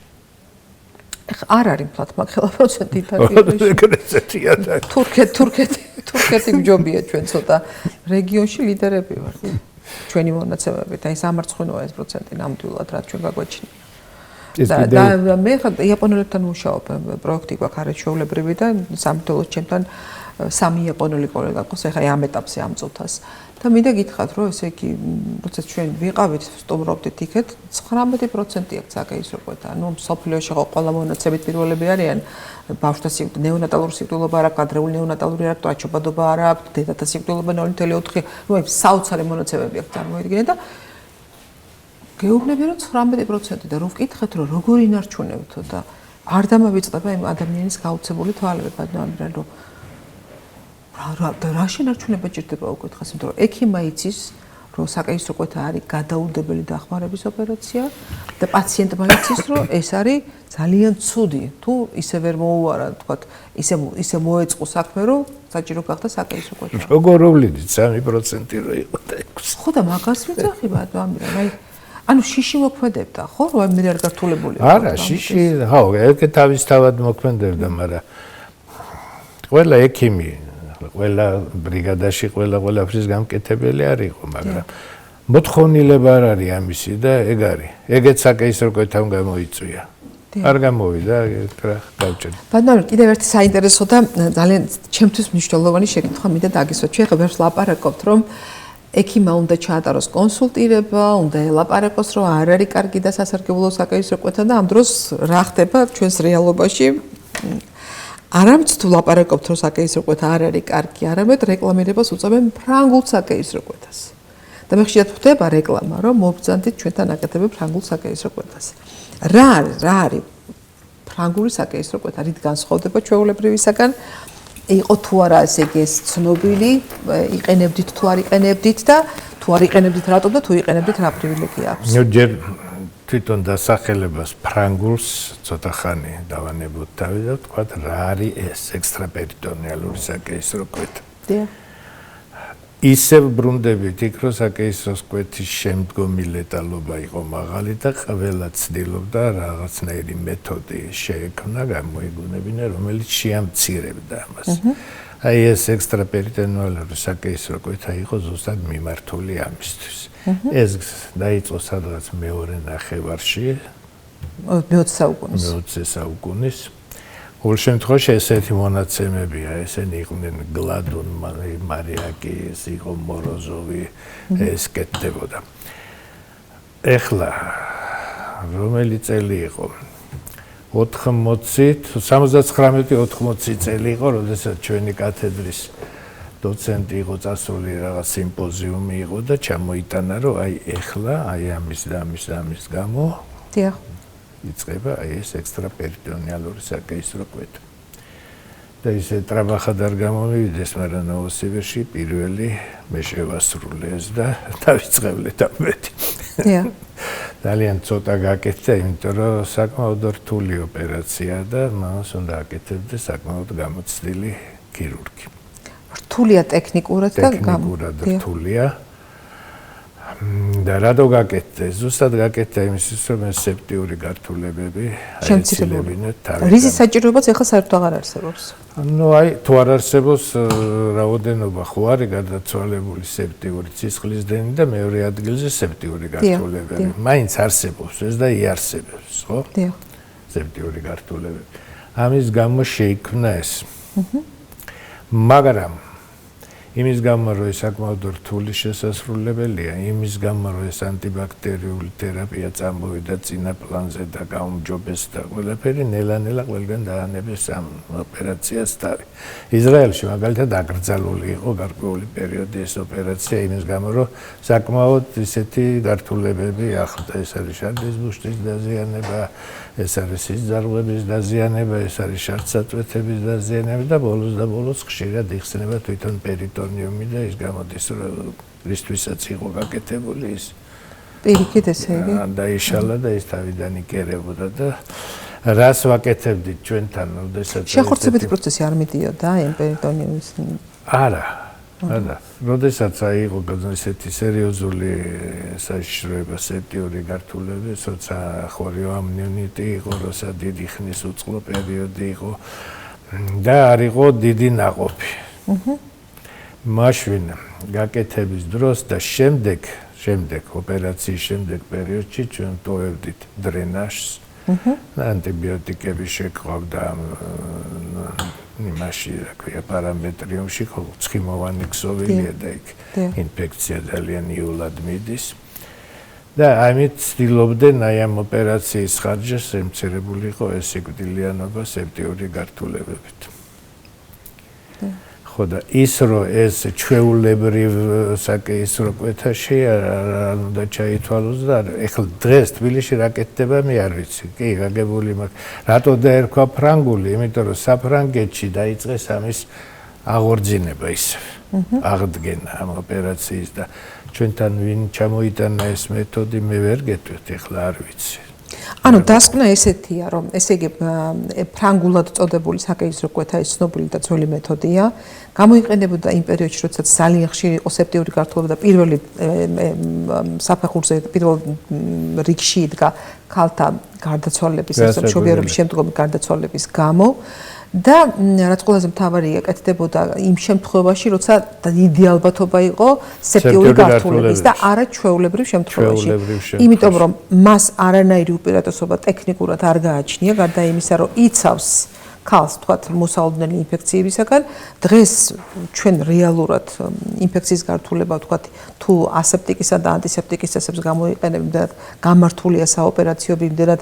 არ არის მფლად მაგხელა პროცენტი იტალიაში თურქეთი მჯობია ჩვენ ცოტა რეგიონში ლიდერები ვართ ჩვენი მონაცემებით აი სამარცხვინოა ეს პროცენტი ნამდვილად რაც ჩვენ გაგვაჩნია და მე ხა იაპონელებთან მუშაობ პროექტი გვაქვს არის ჩვეულებრივი და სამთელოს ჩემთან სამი იაპონელი კოლეგა ყავს ახლა ამ ეტაპზე ამ წუთას და მინდა გითხრათ რომ ესე იგი როცა ჩვენ ვიყავით სტუმრობდით იქეთ 19% აქვს საკეისრო კვეთა ანუ სოფლიოში ხო ყველა მონაცემით პირველები არიან ბავშვთა ნეონატალური სიკვდილობა არ აქვს ადრეული ნეონატალური არ აქვს ტრაჩობადობა არ აქვს დედათა სიკვდილობა 0.4 ნუ აი საოცარი მონაცემები აქვს წარმოიდგინეთ და გეუბნები რომ 19% და რომ ვკითხეთ რომ როგორ ინარჩუნებთო და არ დამავიწყდება იმ ადამიანის გაუცებული თვალებად ნამდვილად რომ რა შენარჩუნება ჭირდება უკითხეს, იმიტომ რომ ექიმა იცის, რომ საკეისრო კვეთა არის გადაუდებელი დახმარების ოპერაცია და პაციენტმა იცის, რომ ეს არის ძალიან ცუდი. თუ ისე ვერ მოუვარა, თქვათ, ისე მოეწყო საქმე, რომ საჭირო გახდა საკეისრო კვეთა. როგორ ვლიდით 3% რო იყო და 6. ხო და მაგას ვიცახი ბატონო, აი ანუ შიში მოქმედებდა, ხო? რომ მე არ გართულებული ვარ. არა, შიში, ხო, ეგ თავისთავად მოქმედებდა, მაგრამ ყველა ექიმი ყველა ბრიგადაში ყველაფრის გამკეთებელი არ იყო, მაგრამ მოთხოვნილება არ არის ამისი და ეგ არის. ეგეც საკეისრო კვეთა უნდა მოიწვია. არ გამოვიდა, რა გავჭერდი. ბატონო, კიდევ ერთი საინტერესო და ძალიან ჩემთვის მნიშვნელოვანი შეკითხვა მინდა დაგისვათ. ჩვენ ხებებს ლაპარაკობთ, რომ ექიმა უნდა ჩაატაროს კონსულტირება, უნდა ელაპარაკოს, რომ არ არის კარგი და სასარგებლო საკეისრო კვეთა და ამ დროს რა ხდება ჩვენს რეალობაში? არამც თუ ლაპარაკობთ რომ საკეისრო კვეთა არ არის კარგი, არამედ რეკლამირებას უწევენ ფრანგულ საკეისრო კვეთას. და მე ხშირად ვხვდება რეკლამა, რომ მობრძანდით ჩვენთან აკეთებენ ფრანგულ საკეისრო კვეთას. რა არის ფრანგული საკეისრო კვეთა? რით განსხვავდება ჩვეულებრივისაგან? იყო თუ არა ესე იგი ეს ცნობილი, იყენებდით თუ არ იყენებდით და თუ არ იყენებდით რატომ და თუ იყენებდით რა პრივილეგია აქვს? ჯერ თვითონ დასახელებას ფრანგულს ცოტა ხანი დავანებოთ თავი და ვთქვათ რა არის ეს ექსტრაპერიტონიალური საკეისრო კვეთა. ისევ ბრუნდებით იქ რომ საკეისროს კვეთის შემდგომი ლეტალობა იყო მაღალი და ყველა ცდილობდა რაღაცნაირი მეთოდი შეექმნა გამოიგონებინა რომელიც შეამცირებდა ამას. აი ეს ექსტრაპერიტონიალური საკეისრო კვეთა იყო ზუსტად მიმართული ამისთვის. ეს დაიწყო სადღაც მეორე ნახევარში 20 საუკუნის ყოველ შემთხვევაში ესეთი მონაცემებია, ესენი იყვნენ გლადონ, მარიაკი, ეს იყო მოროზოვი, ეს კეთდებოდა. ეხლა რომელი წელი იყო? 79-80 წელი იყო, როდესაც ჩვენი კათედრის დოცენტი იყო წასული რაღაც სიმპოზიუმი იყო და ჩამოიტანა, რომ აი ეხლა აი ამის და ამის გამო დიახ იწყება აი ეს ექსტრაპერიტონიალური საკეისრო კვეთა. და ისე ტრაბახად არ გამომივიდეს, მაგრამ ნოვოსიბირში პირველი მე შევასრულე ეს და დავიწყებლეთ ამბეთი. დიახ. ძალიან ცოტა გაკეთდა, იმიტომ რომ საკმაოდ რთული ოპერაცია და მას უნდა აკეთებდეს საკმაოდ გამოცდილი ქირურგი. რთულია ტექნიკურად და ტექნიკურად რთულია. და რადო გაკეთდა? ზუსტად გაკეთდა იმისთვის, რომ ეს სეპტიური გართულებები აეცილებინათ თავიდან. რიზის საჭიროებაც ახლა საერთოდ აღარ არსებობს. ნუ აი თუ არ არსებობს რაოდენობა ხო არის გარდაცვალებული სეპტიური ცისხლისდენი და მეორე ადგილზე სეპტიური გართულებები. მაინც არსებობს ეს და იარსებებს, ხო? დიახ. სეპტიური გართულებები. ამის გამო შეიქმნა ეს. მაგრამ იმის გამო რომ ეს საკმაოდ რთული შესასრულებელია, იმის გამო რომ ეს ანტიბაქტერიული თერაპია წამოვიდა წინა პლანზე და გაუმჯობესდა ყველაფერი, ნელა-ნელა ყველგან დაანებეს ამ ოპერაციას თავი. ისრაელში მაგალითად აკრძალული იყო გარკვეული პერიოდი ეს ოპერაცია იმის გამო რომ საკმაოდ ისეთი გართულებები ახლდა, ეს არის შარდის ბუშტის დაზიანება, ეს არის სიძარღვების დაზიანება, ეს არის შარდსაწვეთების დაზიანება და ბოლოს ხშირად იხსნება თვითონ პერიტონიუმი და ის გამოდის რომ რისთვისაც იყო გაკეთებული ის პირიქით ესე იგი დაიშალა და ის თავიდან იკერებოდა და რას ვაკეთებდით ჩვენთან, როდესაც შეხორცებითი პროცესი არ მიდიოდა იმ პერიტონიუმის არა. როდესაც იყო ესეთი სერიოზული საშიშროება სეპტიური გართულები, როცა ხორიოამნიონიტი იყო, როცა დიდი ხნის უწყლო პერიოდი იყო და არ იყო დიდი ნაყოფი. მაშინ გაკეთების დროს და შემდეგ ოპერაციის შემდეგ პერიოდში ჩვენ ტოვებდით დრენაჟს. ანტიბიოტიკები შეგვყავდა იმაში, რა ქვია, პარამეტრიუმში, ცხიმოვანი ქსოვილია და იქ ინფექცია ძალიან იულად მიდის. და ამით ცდილობდნენ აი ამ ოპერაციის ხარჯს ემცირებული იყო ეს სიკვდილიანობა სეპტიური გართულებებით. ხო და ის რომ ეს ჩვეულებრივ საკეისრო კვეთაში არ უნდა ჩაითვალოს და ეხლა დღეს თბილისში რა კეთდება მე არ ვიცი. კი, გაგებული მაქვს. რატო დაერქვა ფრანგული? იმიტომ რომ საფრანგეთში დაიწყეს ამის აღორძინება ისევ. აღდგენა ამ ოპერაციის და ჩვენთან ვინ ჩამოიტანა ეს მეთოდი მე ვერ გეტყვით, ეხლა არ ვიცი. ანუ დასკვნა ესეთია, რომ ესე იგი ფრანგულად წოდებული საკეისრო კვეთა ის ცნობილი და ძველი მეთოდია. გამოიყენებოდა იმ პერიოდში, როდესაც ძალიან ხშირი იყო სეპტიური გართულება და პირველი საფეხურზე პირველ რიგში იდგა ქალთა გარდაცვალების, მშობიარობის შემდგომი გარდაცვალების გამო. და რაც ყველაზე მთავარია, კეთდებოდა იმ შემთხვევაში, როცა დიდი ალბათობა იყო სეპტიური გართულების და არა ჩვეულებრივ შემთხვევაში. იმიტომ რომ მას არანაირი უპირატესობა ტექნიკურად არ გააჩნია, გარდა იმისა, რომ იცავს ქალს, თქვათ, მოსავალდნელი ინფექციებისაგან, დღეს ჩვენ რეალურად ინფექციის გართულება, თქვათ, თუ ასეპტიკისა და ანტისეპტიკის წესებს გამოიყენებდა, გამართულია საოპერაციო იმდენად,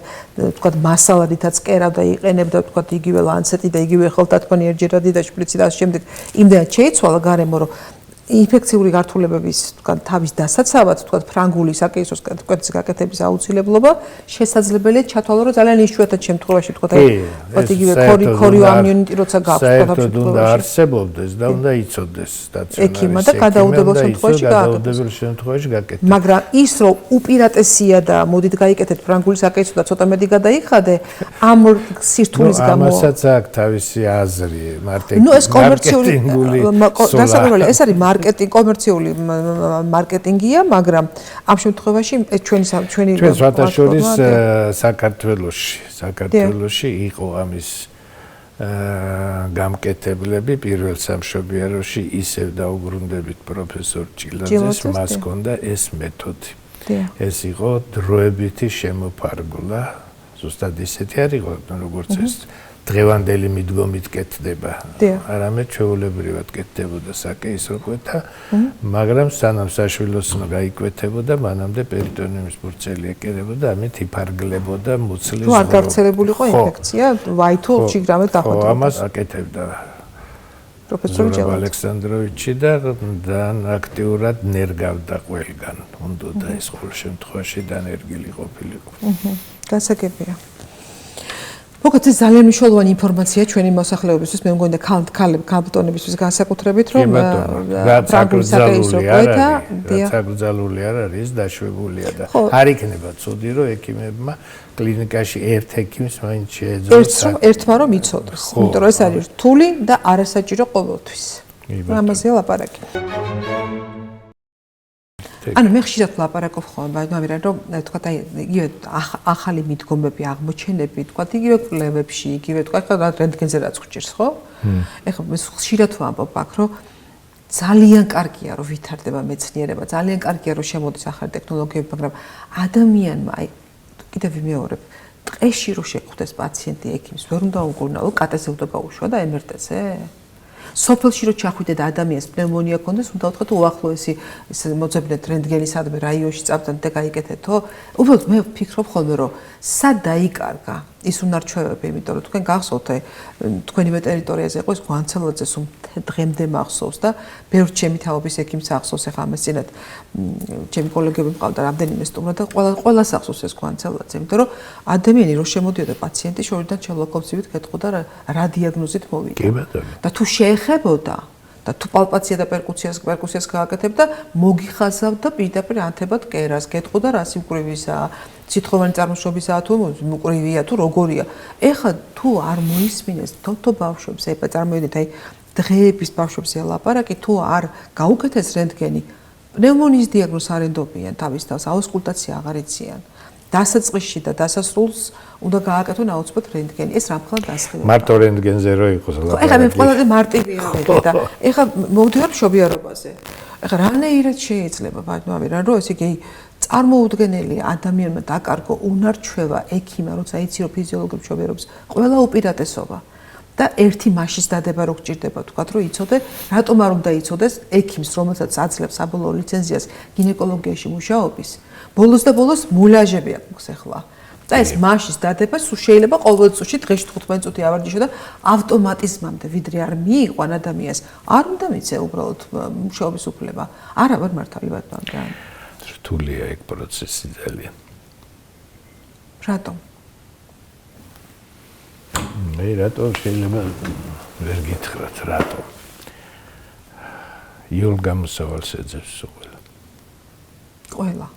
თქვათ, მასალადითაც კერავდა, იყენებდა, თქვათ, იგივე ლანცეტი და იგივე ხელთათქმანი ერთჯერადი და შპრიცი და ამ შემდეგ იმდენად შეიცვალა გარემო, რომ ინფექციური გართულებების თქვათ თავის დასაცავად, თქვათ ფრანგული საკეისროს კვეთის გაკეთების აუცილებლობა შესაძლებელია ჩათვალო, რომ ძალიან იშვიათად შემთხვევაში თქვათ იგივე ქორიოამნიონიტი როცა გაქვს თქვათ ამ შემთხვევაში უნდა არსებობდეს და უნდა იცოდეს სტაციონარი ექიმა და გადაუდებელ შემთხვევაში გაკეთდეს. მაგრამ ის რომ უპირატესია და მოდით გაიკეთეთ ფრანგული საკეისრო და ცოტა მეტი გადაიხადე ამ სირთულის გამო ამასაც აქვს თავისი აზრი, ნუ ეს კომერციული ეს არის მარკეტინგი, კომერციული მარკეტინგია, მაგრამ ამ შემთხვევაში ჩვენი ჩვენს ვატაშორის საქართველოში იყო ამის გამკეთებლები პირველ სამშობიაროში ისევ დაუბრუნდებით პროფესორ ჭილაძეს, მას ჰქონდა ეს მეთოდი. ეს იყო დროებითი შემოფარგლა, ზუსტად ისეთი არ იყო, როგორც ეს დღევანდელი მიდგომით კეთდება. არამედ ჩვეულებრივად კეთდებოდა საკეისრო კვეთა, მაგრამ სანამ საშვილოსნო გაიკვეთებოდა, მანამდე პერიტონიუმის ბურცელი ეკერებოდა, ამით იფარგლებოდა მუცლის თუ არ გავრცელებულიყო ინფექცია, ვაითო შიგრამეთ გახვეწებოდა. ამას აკეთებდა პროფესორ ალექსანდროვიჩი და აქტიურად ნერგავდა ყველგან. უნდა ეს ყოველ შემთხვევაში დანერგილი ყოფილიყო. გასაგებია. მოკლედ ეს ძალიან მნიშვნელოვანი ინფორმაცია ჩვენი მოსახლეობისთვის, მე მგონი და ქალბატონებისთვის განსაკუთრებით, რომ საკრძალული არ არის, დაშვებულია და არ იქნება ცუდი, რომ ექიმებმა კლინიკაში ერთ ექიმს მაინც შეეძლოთ ერთმა რომ იცოდეს, იმიტომ რომ ეს არის რთული და არასაჭირო ყოველთვის. ამაზე ლაპარაკი. ანუ მე ხშირად ვლაპარაკობ ხოლმე, მაგრამ რომ თქვა და იგივე ახალი მიდგომები, აღმოჩენები, თქვა იგივე კვლევებში, იგივე თქვა რა რენტგენზე რაც გვჭირს, ხო? ეხლა მე ხშირად ვამბობ აქ, რომ ძალიან კარგია რომ ვითარდება მეცნიერება, ძალიან კარგია რომ შემოდის ახალი ტექნოლოგიები, მაგრამ ადამიანმა აი კიდევ ვიმეორებ, ტყეში რომ შეხვდეს პაციენტი ექიმს, ვერ უნდა უგურნაო კატაზე უნდა გაუშვა და MRT-ზე? სოფელში რო ჩახვიდე და ადამიანს პნევმონია ჰქონდეს, უნდა უთხრათ უახლოესი მოძებნეთ რენტგენის ადმე რაიონში წავდეთ და გაიკეთეთო. უბრალოდ მე ვფიქრობ ხოლმე რომ სად დაიკარგა ის უნარჩვევები, იმიტომ რომ თქვენ გახსოვთ თქვენივე ტერიტორიაზე იყო ეს გვანცელაძეს დღემდე მახსოვს და ბევრ ჩემი თაობის ექიმს ახსოვს, ახლა ამას წინათ ჩემი კოლეგები მყავდა რამდენიმე სტუმრა და ყველას ახსოვს ეს გვანცელაძე, იმიტომ რომ ადამიანი რო შემოდიოდა პაციენტი შორიდან ჩელოქოვცივით კეთყოდა რა დიაგნოზით მოვიდა. და თუ შეეხებოდა და თუ პალპაცია და პერკუსიას გააკეთებდა, მოგიხაზავდა პირდაპირ ანთებად კერას, კეთყოდა რა სიმკვრივისაა, სიტყვოვანი წარმოშობისაა თუ მკვრივია თუ როგორია. ეხლა თუ არ მოისმინეს თოთო ბავშვებს, აი წარმოიდგინეთ, აი დღეების ბავშვებს ელაპარაკი, თუ არ გაუკეთეს რენტგენი, პნევმონიის დიაგნოზს არ ენდობიან თავის თავს, აუსკულტაცია აღარ იციან. დასაწყისში და დასასრულს უნდა გააკეთონ აუცილებლად რენტგენი. ეს რამხელა დასხივება. მარტო რენტგენზე რო იყოს ლაპარაკი. ეხლა მე ყველაზე მარტივია და ეხლა მოვდივარ მშობიარობაზე. ეხლა რანაირად შეიძლება ვარ რომ ესე იგი წარმოუდგენელი ადამიანმა დაკარგო უნარჩვევა ექიმა, როცა იცი რომ ფიზიოლოგიურ მშობიარობს ყველა უპირატესობა. და ერთი მაშის დადება რო გჭირდება თქვათ რომ იცოდე, რატომ არ უნდა იცოდეს ექიმს, რომელსაც აძლევს საბოლოო ლიცენზიას გინეკოლოგიაში მუშაობის. ბოლოს და ბოლოს მულაჟები აქვს ახლა. და ეს მაშის დადება შეიძლება ყოველ წუთში დღეში 15 წუთი ავარჯიშო და ავტომატიზმამდე ვიდრე არ მიიყვან ადამიანს, არ უნდა მიცე უბრალოდ მუშაობის უფლება. არა ვარ მართალი ბატონო. რთულია ეგ პროცესი ძალიან. რატომ? მე რატომ შეიძლება ვერ გითხრათ რატომ? იოლ გამოსავალს ეძებს ყველა. ყველა.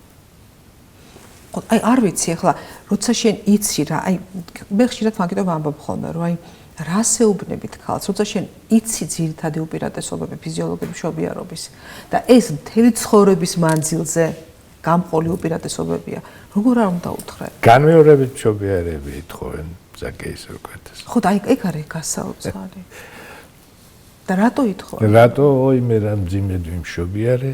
აი არ ვიცი ახლა, როცა შენ იცი რა, აი მე ხშირად მაგიტო ვამბობ ხოლმე, რომ აი რას ეუბნებით ქალს, როცა შენ იცი ძირითადი უპირატესობები ფიზიოლოგიური მშობიარობის და ეს მთელი ცხოვრების მანძილზე გამყოლი უპირატესობებია, როგორ არ უნდა უთხრე? განმეორებით მშობიარები ეთხოვენ საკეისრო კვეთას. ხო და აი ეგ არის გასაოცარი. და რატო ითხოვენ? რატო ოიმე რა მძიმედ ვიმშობიარე,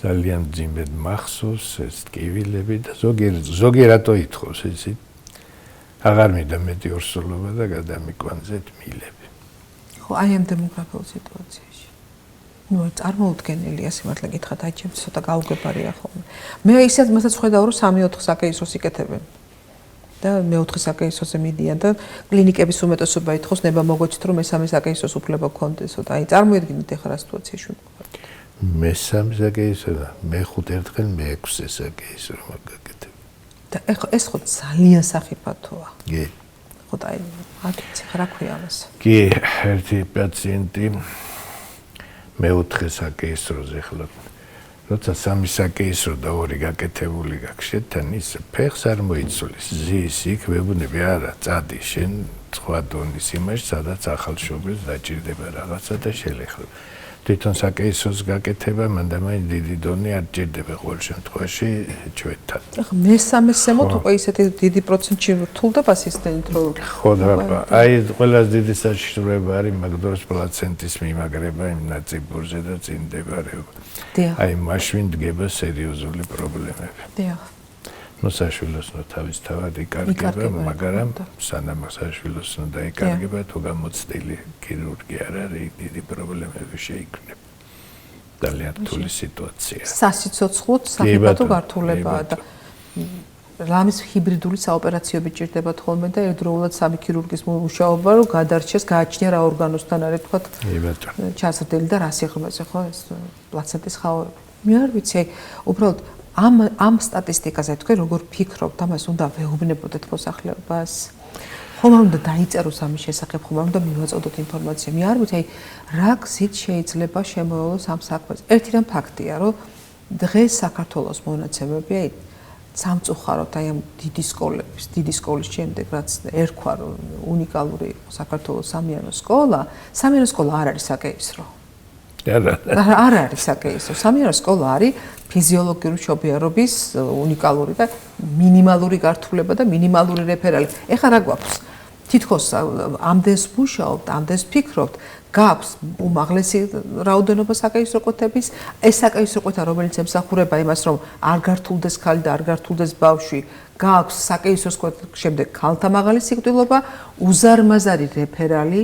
ძალიან მძიმედ მახსოვს ეს ტკივილები და ზოგი რატო ითხოვს იცით? აღარ მინდა მეტი ორსულობა და გადამიკვანძეთ მილები. ხო, აი ამ დემოგრაფიულ სიტუაციაში. ნუ წარმოუდგენელია სიმართლე გითხრათ, აი ჩემს ცოტა გაუგებარია ხოლმე. მე ისეთ მასაც ხედავ რომ 3-4 საკეისროს იკეთებენ. და მე-4 საკეისროზე მიდიან და კლინიკების უმეტესობა ითხოვს ნება მოგოჩით რომ მესამე საკეისროს უფლება გქონდესო და აი წარმოიდგინეთ ახლა რა სიტუაციაში ვიყავით. მესამე საკეისრო და მე-5 ერთხელ მე-6 საკეისრო მაგაკეთებ. და ეხლა ეს ხო ძალიან სახიფათოა. კი. ხო და აი აკეთე რა ქვია ამას. კი, ერთი პაციენტი მე-4 საკეისროზე ახლა როცა 3 საკეისრო და 2 გაკეთებული გაქვს შეთან ის ფეხს არ მოიცვლის ზის იქ ვებუნები არა წადი შენ სხვა დონის იმაში სადაც ახალშობილს დაჭირდება რაღაცა და შელეხლა თვითონ საკეისროს გაკეთება მანდამაინც დიდი დონე არ ჭირდება ყოველ შემთხვევაში ჩვენთან. ახლა მესამე სემოთ უკვე ისეთი დიდი პროცენტში რთულდება სისტემით რომ ხო და აი ყველაზე დიდი საშიშროება არის მაგდროს პლაცენტის მიმაგრება იმ ნაწიბურზე და წინ მდებარეობა. აი მაშინ დგება სერიოზული პრობლემები. დიახ. ნუ საშვილოს ნუ თავისთავად იკარგება, მაგრამ სანამ საშვილოს ნუ დაიკარგება, თუ გამოცდილი ქირურგი არ არის, დიდი პრობლემები შეიქმნება. ძალიან რთული სიტუაცია. სასიცოცხლოდ საფრთხე გართულებაა და რამის ჰიბრიდული საოპერაციები ჭირდებათ ხოლმე და ერთდროულად სამი ქირურგის მუშაობა რომ გადარჩეს, გააჩნია რა ორგანოსთან არის თქვათ ჩასრდილი და რა სიღრმეზე ხო ეს პლაცენტის ხაოები. მე არ ვიცი, უბრალოდ ამ სტატისტიკაზე თქვენ როგორ ფიქრობთ, ამას უნდა ვეუბნებოდეთ მოსახლეობას? ხომ არ უნდა დაიწეროს ამის შესახებ, ხომ არ უნდა მივაწოდოთ ინფორმაცია? მე არ ვიცი, რა გზით შეიძლება შემოევლოს ამ საქმეს. ერთი რამ ფაქტია, რომ დღეს საქართველოს მონაცემები სამწუხაროდ აი ამ დიდი სკოლის შემდეგ რაც ერქვა რომ უნიკალური საქართველოს სამიანო სკოლა არ არის საკეისრო. არ არის საკეისრო. სამიანო სკოლა არის ფიზიოლოგიური მშობიარობის უნიკალური და მინიმალური გართულება და მინიმალური რეფერალი. ეხლა რა გვაქვს? თითქოს ამდენს მუშაობთ, ამდენს ფიქრობთ, გაქვს უმაღლესი რაოდენობა საკეისრო კვეთების, ეს საკეისრო კვეთა რომელიც ემსახურება იმას რომ არ გართულდეს ხალი და არ გართულდეს ბავშვი, გაქვს საკეისროს კვეთის შემდეგ ქალთა მაღალი სიკვდილობა, უზარმაზარი რეფერალი.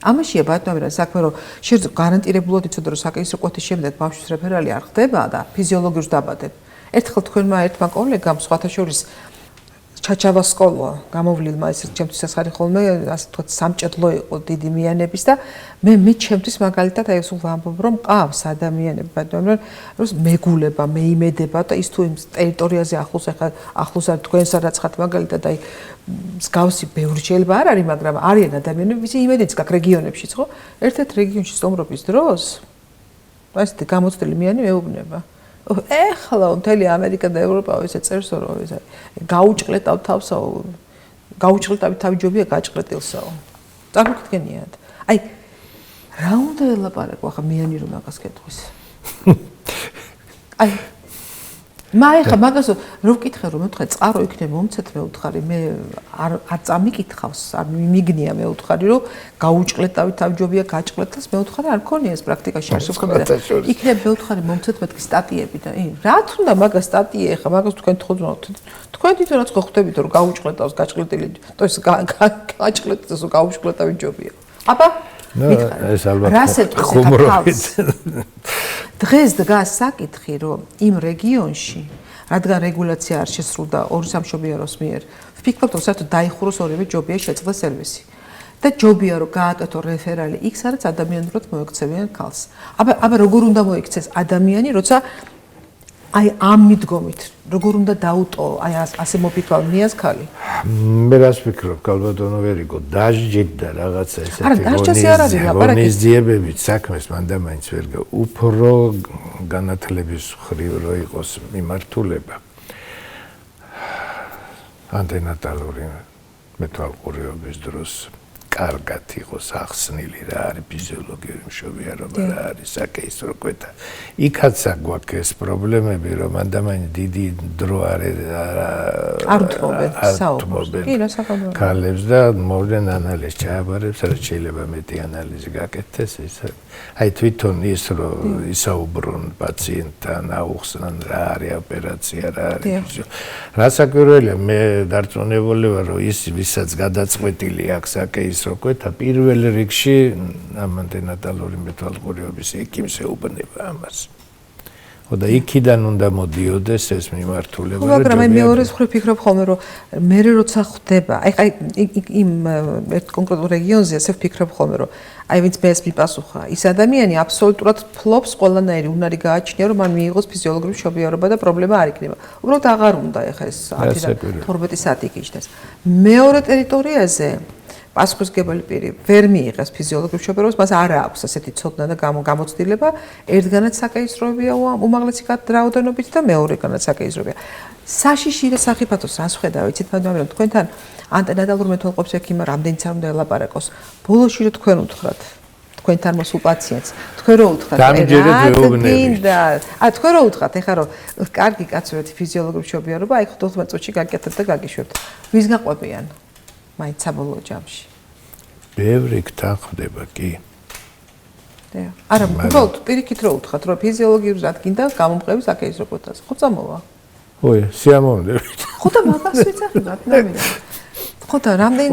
ამაშია ბატონო რა საქმე რომ შეიძლება გარანტირებულად იცოდე რომ საკეისრო კვეთის შემდეგ ბავშვის რეფერალი არ ხდება და ფიზიოლოგიურს დაბადებ. ერთხელ თქვენმა ერთმა კოლეგამ სხვათა შორის ჩაჩავა სკოლა გამოვლილმა ეს ჩემთვის ეს არის ხოლმე ასე თქვა სამჭედლო იყო დიდი მიანების და მე ჩემთვის მაგალითად აი სულ ვამბობ რომ ყავს ადამიანები ბატონო რომ მეგულება, მეიმედება და ის თუ იმ ტერიტორიაზე ახლოს არის თქვენ სადაცხათ მაგალითად აი მსგავსი ბევრი შეიძლება არ არის, მაგრამ არიან ადამიანები, ვისი იმედიც გაქვს რეგიონებშიც, ხო? ერთ-ერთ რეგიონში სტუმრობის დროს ეს გამოცდილი მიანი მეუბნება. ეხლა მთელი ამერიკა და ევროპა ისე წერს რომ ეს გაუჭყლეტავ თავსაო, გაუჭყლეტავი თავი ჯობია გაჭყლეტილსაო. წარმოგიდგენიათ? აი რა უნდა ელაპარაკო ახლა მიანი რომ მაგას კითხვის? აი ხა მაგას რო ვკითხე რომ მეთქე წყარო იქნება მომცეთ მე ვთხარი მე არ წამიკითხავს არ მიგნია მე ვთხარი რომ გაუჭყლეტავი თავჯობია გაჭყლეტას მე ვთხარი არ მქონია ეს პრაქტიკაში არ შეხვდა იქნება მე ვთხარი მომცეთ მეთქი სტატიები და რა თუნდა მაგას სტატია ხა მაგას თქვენ თხოძმოთ თქვენ თვითონ რაც ხვდებით რომ გაუჭყლეტავს გაჭყლეტილი то есть გაჭყლეტას გაუჭყლეტავი ჯობია აბა ეს ალბათ ხუმრობით დღეს დგას საკითხი რომ იმ რეგიონში რადგან რეგულაცია არ შესრულდა ორი სამშობიაროს მიერ ვფიქრობ რომ საერთოდ დაიხუროს ორივე ჯობია შეწყდა სერვისი და ჯობია რომ გააკეთო რეფერალი იქ სადაც ადამიანურად მოექცევიან ქალს აბა როგორ უნდა მოექცეს ადამიანი როცა აი ამ მიდგომით როგორ უნდა დაუტო აი ასე მოფიქრალ მიას ქალი მე რას ვფიქრობ კალბატონო ვერიგო დაჟჯით და რაღაცა ესეთი ღონისძიებებით საქმეს მანდამაინც ვერ უფრო განათლების მხრივ რო იყოს მიმართულება ანტენატალური მეთვალყურეობის დროს კარგად იყოს ახსნილი რა არის ფიზიოლოგიური მშობიარობა რა არის საკეისრო კვეთა იქაც გვაქვს ეს პრობლემები რომ მანდამაინც დიდი დრო არ უთმობენ ქალებს და მოვლენ ანალიზს ჩააბარებს რაც შეიძლება მეტი ანალიზი გაკეთდეს ეს აი თვითონ ის რომ ისაუბრონ პაციენტთან აუხსნან რა არის ოპერაცია რა არის რასაკვირველია მე დარწმუნებული ვარ რომ ის ვისაც გადაწყვეტილი აქვს საკეისრო კვეთა პირველ რიგში ამ ანტენატალური მეთვალყურეობის ექიმს ეუბნება ამას. და იქიდან უნდა მოდიოდეს ეს მიმართულება. მაგრამ მე მეორეს მხრივ ფიქრობ ხოლმე რომ მე როცა ხვდება, აი იმ ერთ კონკრეტულ რეგიონზე ასე ვფიქრობ ხოლმე რომ აი ვინც მე ეს მიპასუხა, ის ადამიანი აბსოლუტურად ფლობს ყველანაირი უნარი გააჩნია რომ მან მიიღოს ფიზიოლოგიური მშობიარობა და პრობლემა არ იქნება. უბრალოდ აღარ უნდა ეხა ეს 12 საათი იქიჩნდეს. მეორე ტერიტორიაზე პასუხისმგებელი პირი ვერ მიიღეს ფიზიოლოგიურ მშობიარობას, მას არ აქვს ასეთი ცოდნა და გამოცდილება, ერთგანაც საკეისროებია უმაღლესი რაოდენობით და მეორეგანაც საკეისროებია. საშიში და სახიფათოს რას ხედავ, იცით მაგრამ თქვენთან ანტენატალურ მეთვალყურეობის ექიმმა რამდენიც არ უნდა ელაპარაკოს. ბოლოში რომ თქვენ უთხრათ თქვენთან მოსულ პაციენტს. თქვენ რო უთხრათ, დამჯერეთ ვეუბნები. თქვენ რო უთხრათ, ეხლა რომ კარგი კაცურეთი ფიზიოლოგიური მშობიარობა, აი 15 წუთში გაკეთებთ და გაგიშვებთ. ვის გაყვებიან? მაინც საბოლოო ჯამში. ბევრი გთანხმდება კი. არა, უბრალოდ პირიქით რო უთხრათ, რომ ფიზიოლოგიურად რადგინდა გამომყევი საკეისრო კვეთას. ხო წამოვა? ой, სიამოვნებით. ხო და მაგას ვიცახებათ, ნამდვილად. ხო და რამდენი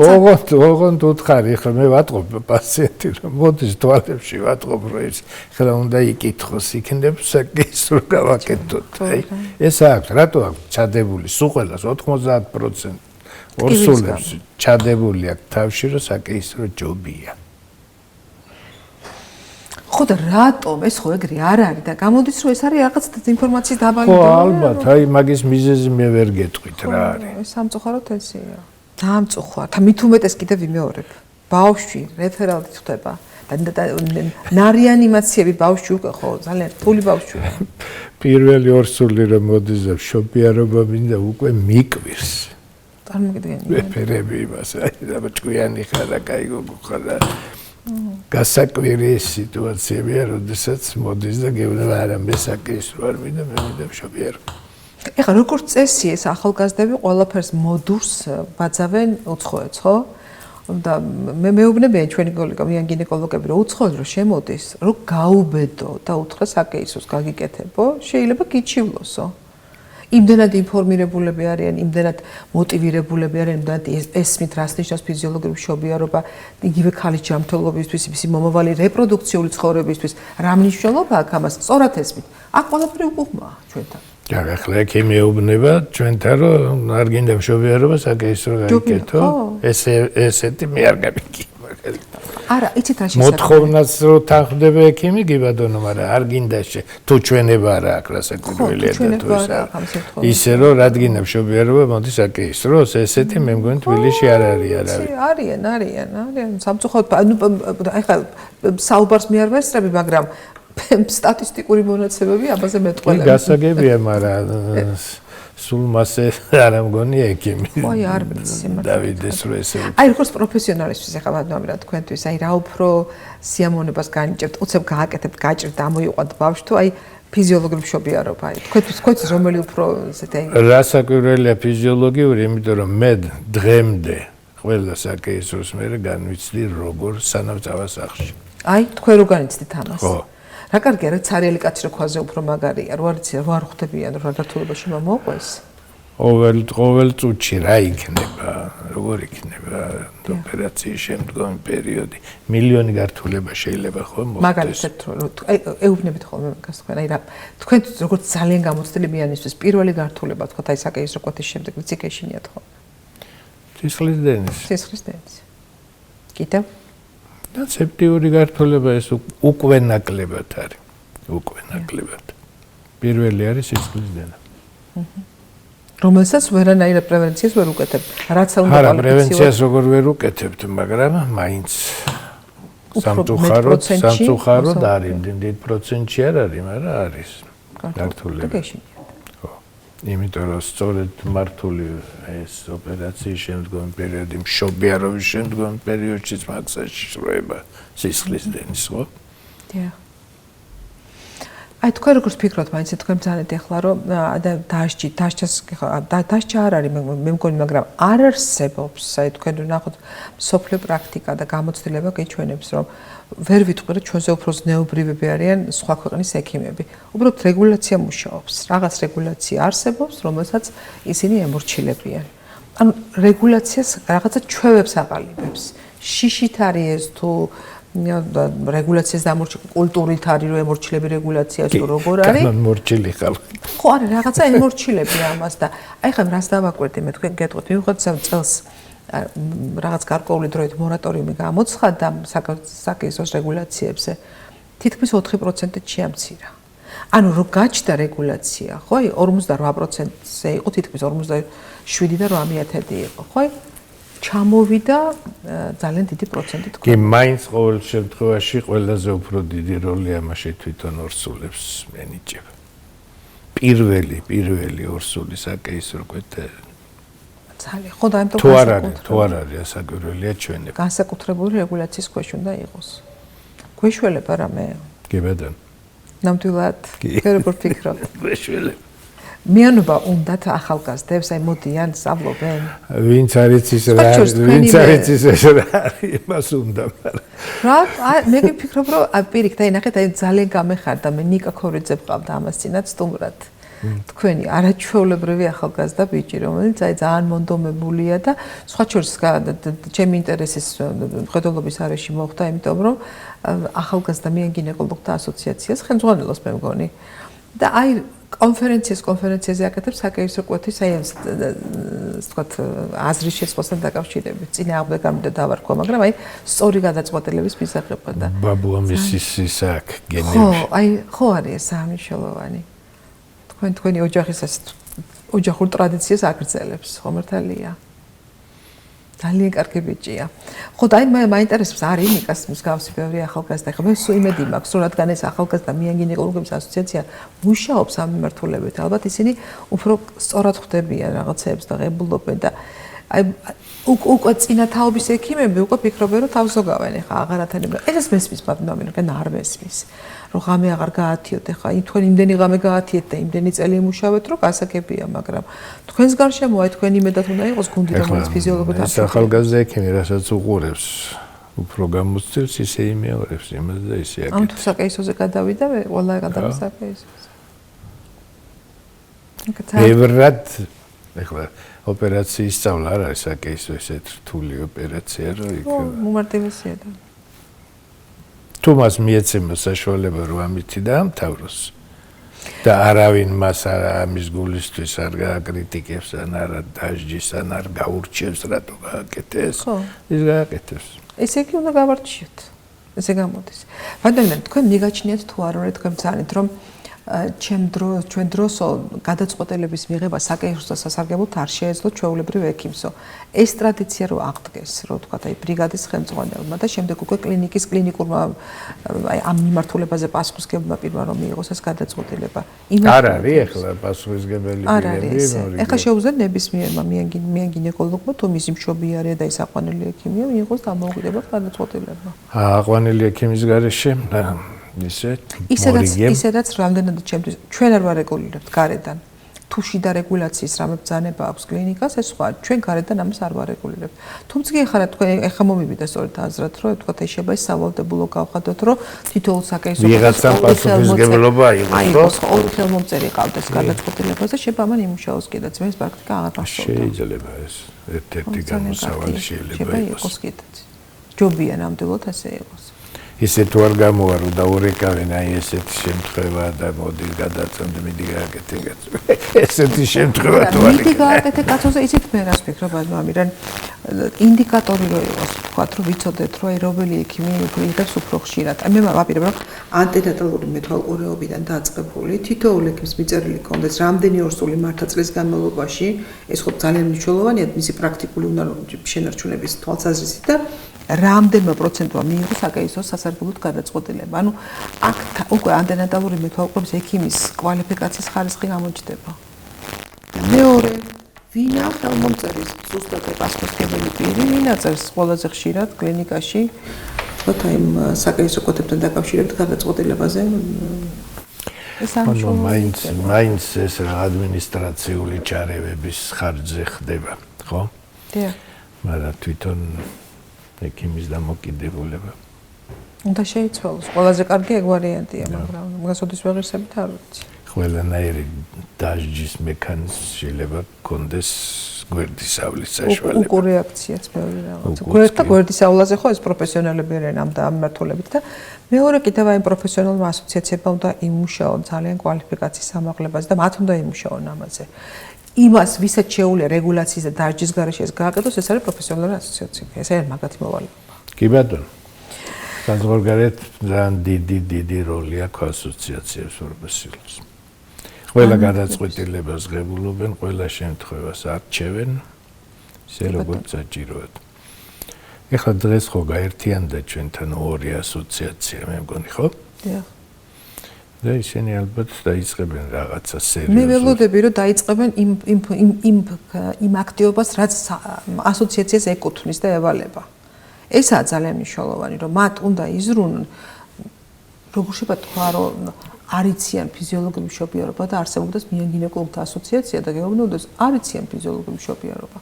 ოღონდ უთხარი, ხა მე ვატყობ პაციენტი, რომ მოდის თვალებში ვატყობ, რომ ის ხლა უნდა იკითხოს, იქნებ საკეისრო გავაკეთოთ. აი, ეს აქვს, რატო აქვს ჩადებული სულ ყველას 90% ორსულებს ჩადებული აქვს თავში, რომ საკეისრო ჯობია. ხო და რატომ ეს ხო ეგრე არ არის და გამოდის რომ ეს არის რაღაც ინფორმაციის დაბალი ხო ალბათ აი მაგის მიზეზი მე ვერ გეტყვით რა არის ეს სამწუხაროდ ესეა სამწუხაროდ და მით უმეტეს კიდევ ვიმეორებ ბავშვი რეფერალით ხდება და ნარიანიმაციები ბავშვი უკვე ხო ძალიან რთული ბავშვია პირველი ორსული რომ მოდის და მშობიარობა მინდა უკვე მიკვირს წარმოგიდგენია რეფერები იმას აი და ჭკვიანი ხარ და კაი გოგო ხარ და გასაკვირი სიტუაციებია, როდესაც მოდის და გეუბნება არა მე საკეისრო არ მინდა, მე მინდა მშობიარობა. ეხლა როგორც წესი ეს ახალგაზრდები ყველაფერს მოდურს ბაძავენ უცხოეთს, ხო? და მე მეუბნებიან ჩვენი გინეკოლოგები რომ უცხოეთს რომ შემოდის, რომ გაუბედო და უთხრა საკეისროს გაგიკეთებო, შეიძლება გიჩივლოსო. იმდენად ინფორმირებულები არიან, იმდენად მოტივირებულები არიან, იმდენად ესმით რას ნიშნავს ფიზიოლოგიური მშობიარობა, იგივე ქალის ჯანმრთელობისთვის, მისი მომავალი რეპროდუქციული ცხოვრებისთვის, რა მნიშვნელობა აქვს ამას? სწორად ესმით. აქ ყველაფერი უკუღმაა ჩვენთან. ახლა აქ მეუბნება ჩვენთან რომ არ გინდა მშობიარობა საკეისრო გაიკეთო. ესეთი მე არ გამიგი. არა, იცით რა შესაძლოა. მოთხოვნაც რო თანხდება ექიმი გიბადონო, მაგრამ არ გინდა თუ ჩვენება არა აქვს რასაკვირველია და თუ ისე რომ რადგინა მშობიარობა მოდის საკეისროს, ესეთი მე მგონი თბილისში არ არის არავინ. არიან. სამწუხაროდ ეხლა საუბარს მე არ ვესწრები, მაგრამ სტატისტიკური მონაცემები ამაზე მეტყველებს. გასაგებია, მაგრამ სულ მასე არ ამგონი ექიმი. აი არ ვიცი მაგრამ დავიდეს რო ესე. აი როგორც პროფესიონალისთვის ეხლა ვადნამირა თქვენთვის, აი რა უფრო სიამოვნებას განიჭერთ, უცებ გააკეთებთ, გაჭირთ, ამოიყვანთ ბავშვი თუ აი ფიზიოლოგიური მშობიარობა. აი თქვენთვის რომელი უფრო ესეთი აი რასაკვირველია ფიზიოლოგიური, იმიტომ რომ მე დღემდე ყველა საკეისროს მერე განვიცდი როგორ სანამ წავა სახლში. აი თქვენ რო განიცდით ამას. ხო. რა კარგია რა ცარიელი კაცი რო ქვაზე უფრო მაგარია, რო არიცი რო არ ხვდებიან რა გართულებაში მომოყვეს. ყოველ წუთში რა იქნება, როგორ იქნება ოპერაციის შემდგომი პერიოდი, მილიონი გართულება შეიძლება ხო მოხდეს. მაგალითად აი ეუბნებით ხოლმე მაგას თქვენ, აი რა თქვენ როგორც ძალიან გამოცდილი მიანისთვის პირველი გართულება თქვა აი საკეისრო კვეთის შემდეგ ვიცი გეშინიათ ხო? სისხლის დენის. სისხლის დენის. კიდევ და სეპტიური გართულება ეს უკვე ნაკლებად არის. უკვე ნაკლებად. პირველი არის სისხლის დენა. რომელსაც ვერანაირად პრევენციას ვერ უკეთებთ. რაც უნდა არა, პრევენციას როგორ ვერ უკეთებთ, მაგრამ მაინც სამწუხაროდ არის, დიდ პროცენტში არ არის, მაგრამ არის გართულება. ხო. იმიტომ რომ სწორედ მართული ეს ოპერაციის შემდგომი პერიოდი, მშობიარობის შემდგომი პერიოდშიც მაგსაში შროება სისხლის დენის, ხო? დიახ. აი თქვენ როგორ ფიქრობთ, მაინც თქვენ ბრძანეთ ახლა რომ დასჯა არ არის მე მგონი, მაგრამ არ არსებობს, აი თქვენ ნახოთ სოფლიო პრაქტიკა და გამოცდილება გეჩვენებს, რომ ვერ ვიტყვი რომ ჩვენზე უფრო ზნეობრივები არიან სხვა ქვეყნის ექიმები. უბრალოდ რეგულაცია მუშაობს. რაღაც რეგულაცია არსებობს, რომელსაც ისინი ემორჩილებიან. ანუ რეგულაციას რაღაცა ჩვევებს აყალიბებს. შიშით არის ეს თუ რეგულაციას დამორჩილება კულტურით არის რომ ემორჩილები რეგულაციას თუ როგორ არის? გამორჩილი ხალხი. ხო არა, რაღაცა ემორჩილები ამას და აი ხა რას დავაკვირდი მე თქვენ გეტყვით, მივიღოთ წელს რაღაც გარკვეული დროით მორატორიუმი გამოცხადდა საკეისროს რეგულაციებზე. თითქმის 4%-ით შეამცირა. ანუ რო გაჩნდა რეგულაცია, ხო, აი 48%-ზე იყო, თითქმის 47 და 8% იყო, ხო? ჩამოვიდა ძალიან დიდი პროცენტით. კი, მაინც ყოველ შემთხვევაში ყველაზე უფრო დიდი როლი ამაში თვითონ ორსულებს ენიჭება. პირველი ორსული საკეისრო კვეთე. ძალიან. ხო და ამიტომ თუ არ არის ასაკვირველია ჩვენები. განსაკუთრებული რეგულაციის ქვეშ უნდა იყოს. გვეშველება რამე? კი ბატონო. ნამდვილად ვერ ვფიქრობ. გვეშველება. მიანობა უნდათ ახალგაზრდებს, აი მოდიან, სწავლობენ. ვინც არის ის რა, ვინც არის ის რა, იმას უნდა. რა, მე ვფიქრობ, რომ პირიქით, აი ნახეთ, აი ძალიან გამეხარდა მე ნიკა ქორიძე ვყავდა ამას წინათ სტუმრად. თქვენი არაჩვეულებრივი ახალგაზრდა ბიჭი, რომელიც აი ძალიან მონდომებულია და სხვა შორის ჩემი ინტერესის მხედველობის არეში მოხდა, იმიტომ რომ ახალგაზრდა მიანგინეკოლოგთა ასოციაციას ხელმძღვანელობს მე მგონი. და აი კონფერენციაზე აკეთებს საკეისრო კვეთის აი ამ ვთქვათ აზრის შეცვლასთან დაკავშირებით. წინააღმდეგ გამიდა დავარქვა, მაგრამ აი სწორი გადაწყვეტილების მისაღებად და ბაბუა მისის ისაკ გენებში. ხო არის ეს სამიშელოვანი. თქვენი ოჯახისას ოჯახურ ტრადიციას აგრძელებს, ხომ მართალია? ძალიან კარგი ბიჭია. ხო და აი მაინტერესებს არის ნიკას მსგავსი ბევრი ახალგაზრდა. ხა მე სულ იმედი მაქვს, რომ რადგან ეს ახალგაზრდა მიანგინეკოლოგების ასოციაცია მუშაობს ამ მიმართულებით, ალბათ ისინი უფრო სწორად ხვდებიან რაღაცეებს და ღებულობენ და აი უკვე წინა თაობის ექიმები უკვე ფიქრობენ, რომ თავსოგავენ ხა აღარათანები. ეს მესმის მაგრამ არ მესმის. რომ ღამე აღარ გაათიოთ, ხა თქვენ იმდენი ღამე გაათიეთ და იმდენი წელი იმუშავეთ, რომ გასაგებია, მაგრამ თქვენს გარშემო აი თქვენი იმედად უნდა იყოს გუნდი, რომელიც ფიზიოლოგიურად ეს ახალგაზრდა ექიმი, რასაც უყურებს, უფრო გამოცდილს ისე იმეორებს იმას და ისე აკეთებს. ამ თუ საკეისოზე გადავიდა, მე ყველა გადავიდა საკეისოზე. ბევრად ეხლა ოპერაციის სწავლა არ არის საკეისო ესეთ რთული ოპერაცია, რომ იქ მომარტივესია და თუ მას მიეცემა საშუალება რომ ამითი დაამთავროს და არავინ მას ამის გულისთვის არ გააკრიტიკებს ან არ დაждის ან არ გაურჩევს რატო გააკეთეს ის გააკეთებს ესე იგი უნდა გავარჩიოთ ესე გამოდის ბატონო თქვენ მიგაჩნიათ თუ არ არის თქვენ ძალიან რომ ჩვენ დროს გადაწყვეტილების მიღება საკეისრო სასარგებლოდ არ შეეძლო ჩვეულებრივ ექიმსო. ეს ტრადიცია რო აღდგეს, რო თქვა აი ბრიგადის ხელმძღვანელმა და შემდეგ უკვე კლინიკის კლინიკურმა აი ამ მიმართულებაზე პასუხისგებელმა პირმა რომ მიიღოს ეს გადაწყვეტილება. არ არის ახლა პასუხისგებელი პირები. ახლა შეუძლია ნებისმიერმა მიანგინეკოლოგმა თუ მისი მშობიარია და ის აყვანილი ექიმია მიიღოს დამოუკიდებელ გადაწყვეტილება. აყვანილი ექიმის გარეშე ისედაც რამდენად ჩემთვის ჩვენ არ ვარეგულირებთ გარედან თუ შიდა რეგულაციის რამე ბრძანება აქვს კლინიკას ეს სხვა ჩვენ გარედან ამას არ ვარეგულირებთ თუმცა ეხლა თქვენ ეხა მომივიდა სწორედ აზრად რომ თქვა შეიძლება ის სავალდებულო გავხადოთ რომ თითოეულ საკეისრო ვიღაცამ პასუხისმგებლობა იყოს ორი ხელმომწერი ყავდეს გადაწყვეტილებაზე შეიძლება ამან იმუშაოს კიდეც მე ეს პრაქტიკა აღარ გასწორდა შეიძლება ეს ერთ-ერთი გამოსავალი შეიძლება იყოს კიდეც ჯობია ნამდვილად ასე იყოს ისე თუ არ გამოვარო და ორეკავენ აი ესეთი შემთხვევა და მოდი გადაწონდი მიდი გააკეთე კაცო ესეთი შემთხვევა თუ არის მიდი გააკეთე კაცოზე ისეთ მე რას ფიქრობ ამირან ინდიკატორი რო იყოს თქვა რომ ვიცოდეთ რომ აი რომელი ექიმი იღებს უფრო ხშირად აი მე ვაპირებ რომ ანტენატალური მეთვალყურეობიდან დაწყებული თითოეულ ექიმს მიწერილი კონდეს რამდენი ორსული მართაწლის განმავლობაში ეს ხო ძალიან მნიშვნელოვანია მისი პრაქტიკული შენარჩუნების თვალსაზრისით და რამდენმა პროცენტმა მიიღო საკეისრო სასარგებლოდ გადაწყვეტილება. ანუ აქ უკვე ანტენატალური მეთვალყურების ექიმის კვალიფიკაციის ხარისხი გამოჩნდება. მეორე, ვინა ხელმომწერის ზუსტად პასუხისმგებელი პირი, ვინა წერს ყველაზე ხშირად კლინიკაში, თქვათ აი საკეისრო კვეთებთან დაკავშირებით გადაწყვეტილებაზე. ეს მაინც ეს ადმინისტრაციული ჩარევების ხარჯზე ხდება, ხო? დიახ. მაგრამ თვითონ ექიმის დამოკიდებულება. უნდა შეიცვალოს. ყველაზე კარგი ეგ ვარიანტია, მაგრამ გასოდის ვეღირსებით არ ვიცი. ყველანაირი დაждის მექანიზმი შეიძლება კონდეს გვერდისავლის საშუალება. უკუ რეაქციაც მეორე რაღაცა. გვერდისავლაზე ხო ეს პროფესიონალები არიან ამ მიმართულებით და მეორე კიდევ აი პროფესიონალურმა ასოციაციებმა უნდა იმუშაონ ძალიან კვალიფიკაციის ამაღლებაზე და მათ უნდა იმუშაონ ამაზე. იმას ვისაც შეუძლია რეგულაციის და დაждის გარეშე ეს გააკეთოს, ეს არის პროფესიონალური ასოციაცია. ეს არის მაგათი მოვალეობა. კი ბატონო. საზღვარგარეთ ძალიან დიდი როლი აქვს ასოციაციებს პროფესიონალებს. ყველა გადაწყვეტილებას ღებულობენ, ყველა შემთხვევას არჩევენ, ისე როგორც საჭიროა. ეხლა დღეს ხო გაერთიანდა ჩვენთან ორი ასოციაცია, მე მგონი, ხო? დიახ. და ისინი ალბათ დაიწყებენ რაღაცა სერიოზულ. მე ველოდები რომ დაიწყებენ იმ აქტივობას, რაც ასოციაციას ეკუთვნის და ევალება. ესაა ძალიან მნიშვნელოვანი, რომ მათ უნდა იზრუნონ როგორ შეიძლება თქვა, რომ არიციან ფიზიოლოგიური მშობიარობა და არსებობდეს გინეკოლოგთა ასოციაცია და გეუბნებოდეს არიციან ფიზიოლოგიური მშობიარობა.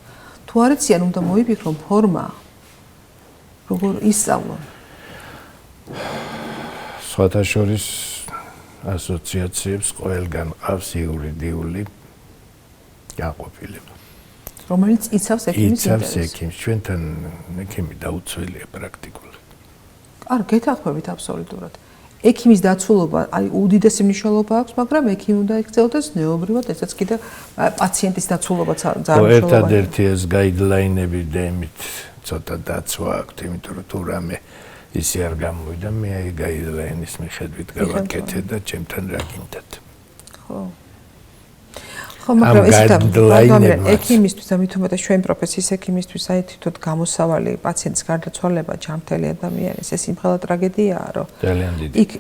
თუ არიციან, უნდა მოიფიქრონ ფორმა, როგორ ისწავლონ. სხვათა შორის ასოციაციებს ყველგან ყავს იურიდიული გაყოფილება. რომელიც იცავს ექიმის ინტერესს. იცავს ექიმს, ჩვენთან ექიმი დაუცველია პრაქტიკულად. არ გეთანხმებით აბსოლუტურად. ექიმის დაცულობა, აი უდიდესი მნიშვნელობა აქვს, მაგრამ ექიმი უნდა ეკრძალოს ნეობრივად, ესაც კიდე პაციენტის დაცულობაც ძალიან მნიშვნელოვანია. ერთადერთი ეს გაიდლაინები და იმით ცოტა დაცვა აქვს, იმიტომ რომ თუ რამე ისე არ გამოვიდა, მე აი გაიდლაინის მიხედვით გავაკეთე და ჩემთან რა გინდათ. ხო. ხო, მაგრამ ექიმისთვის და მით უმეტეს ჩვენ პროფესიის ექიმისთვის აი თვითონ გამოსავალი პაციენტის გარდაცვალება ჯანმრთელი ადამიანის ეს იმხელა ტრაგედიაა, რომ ძალიან დიდი. იქ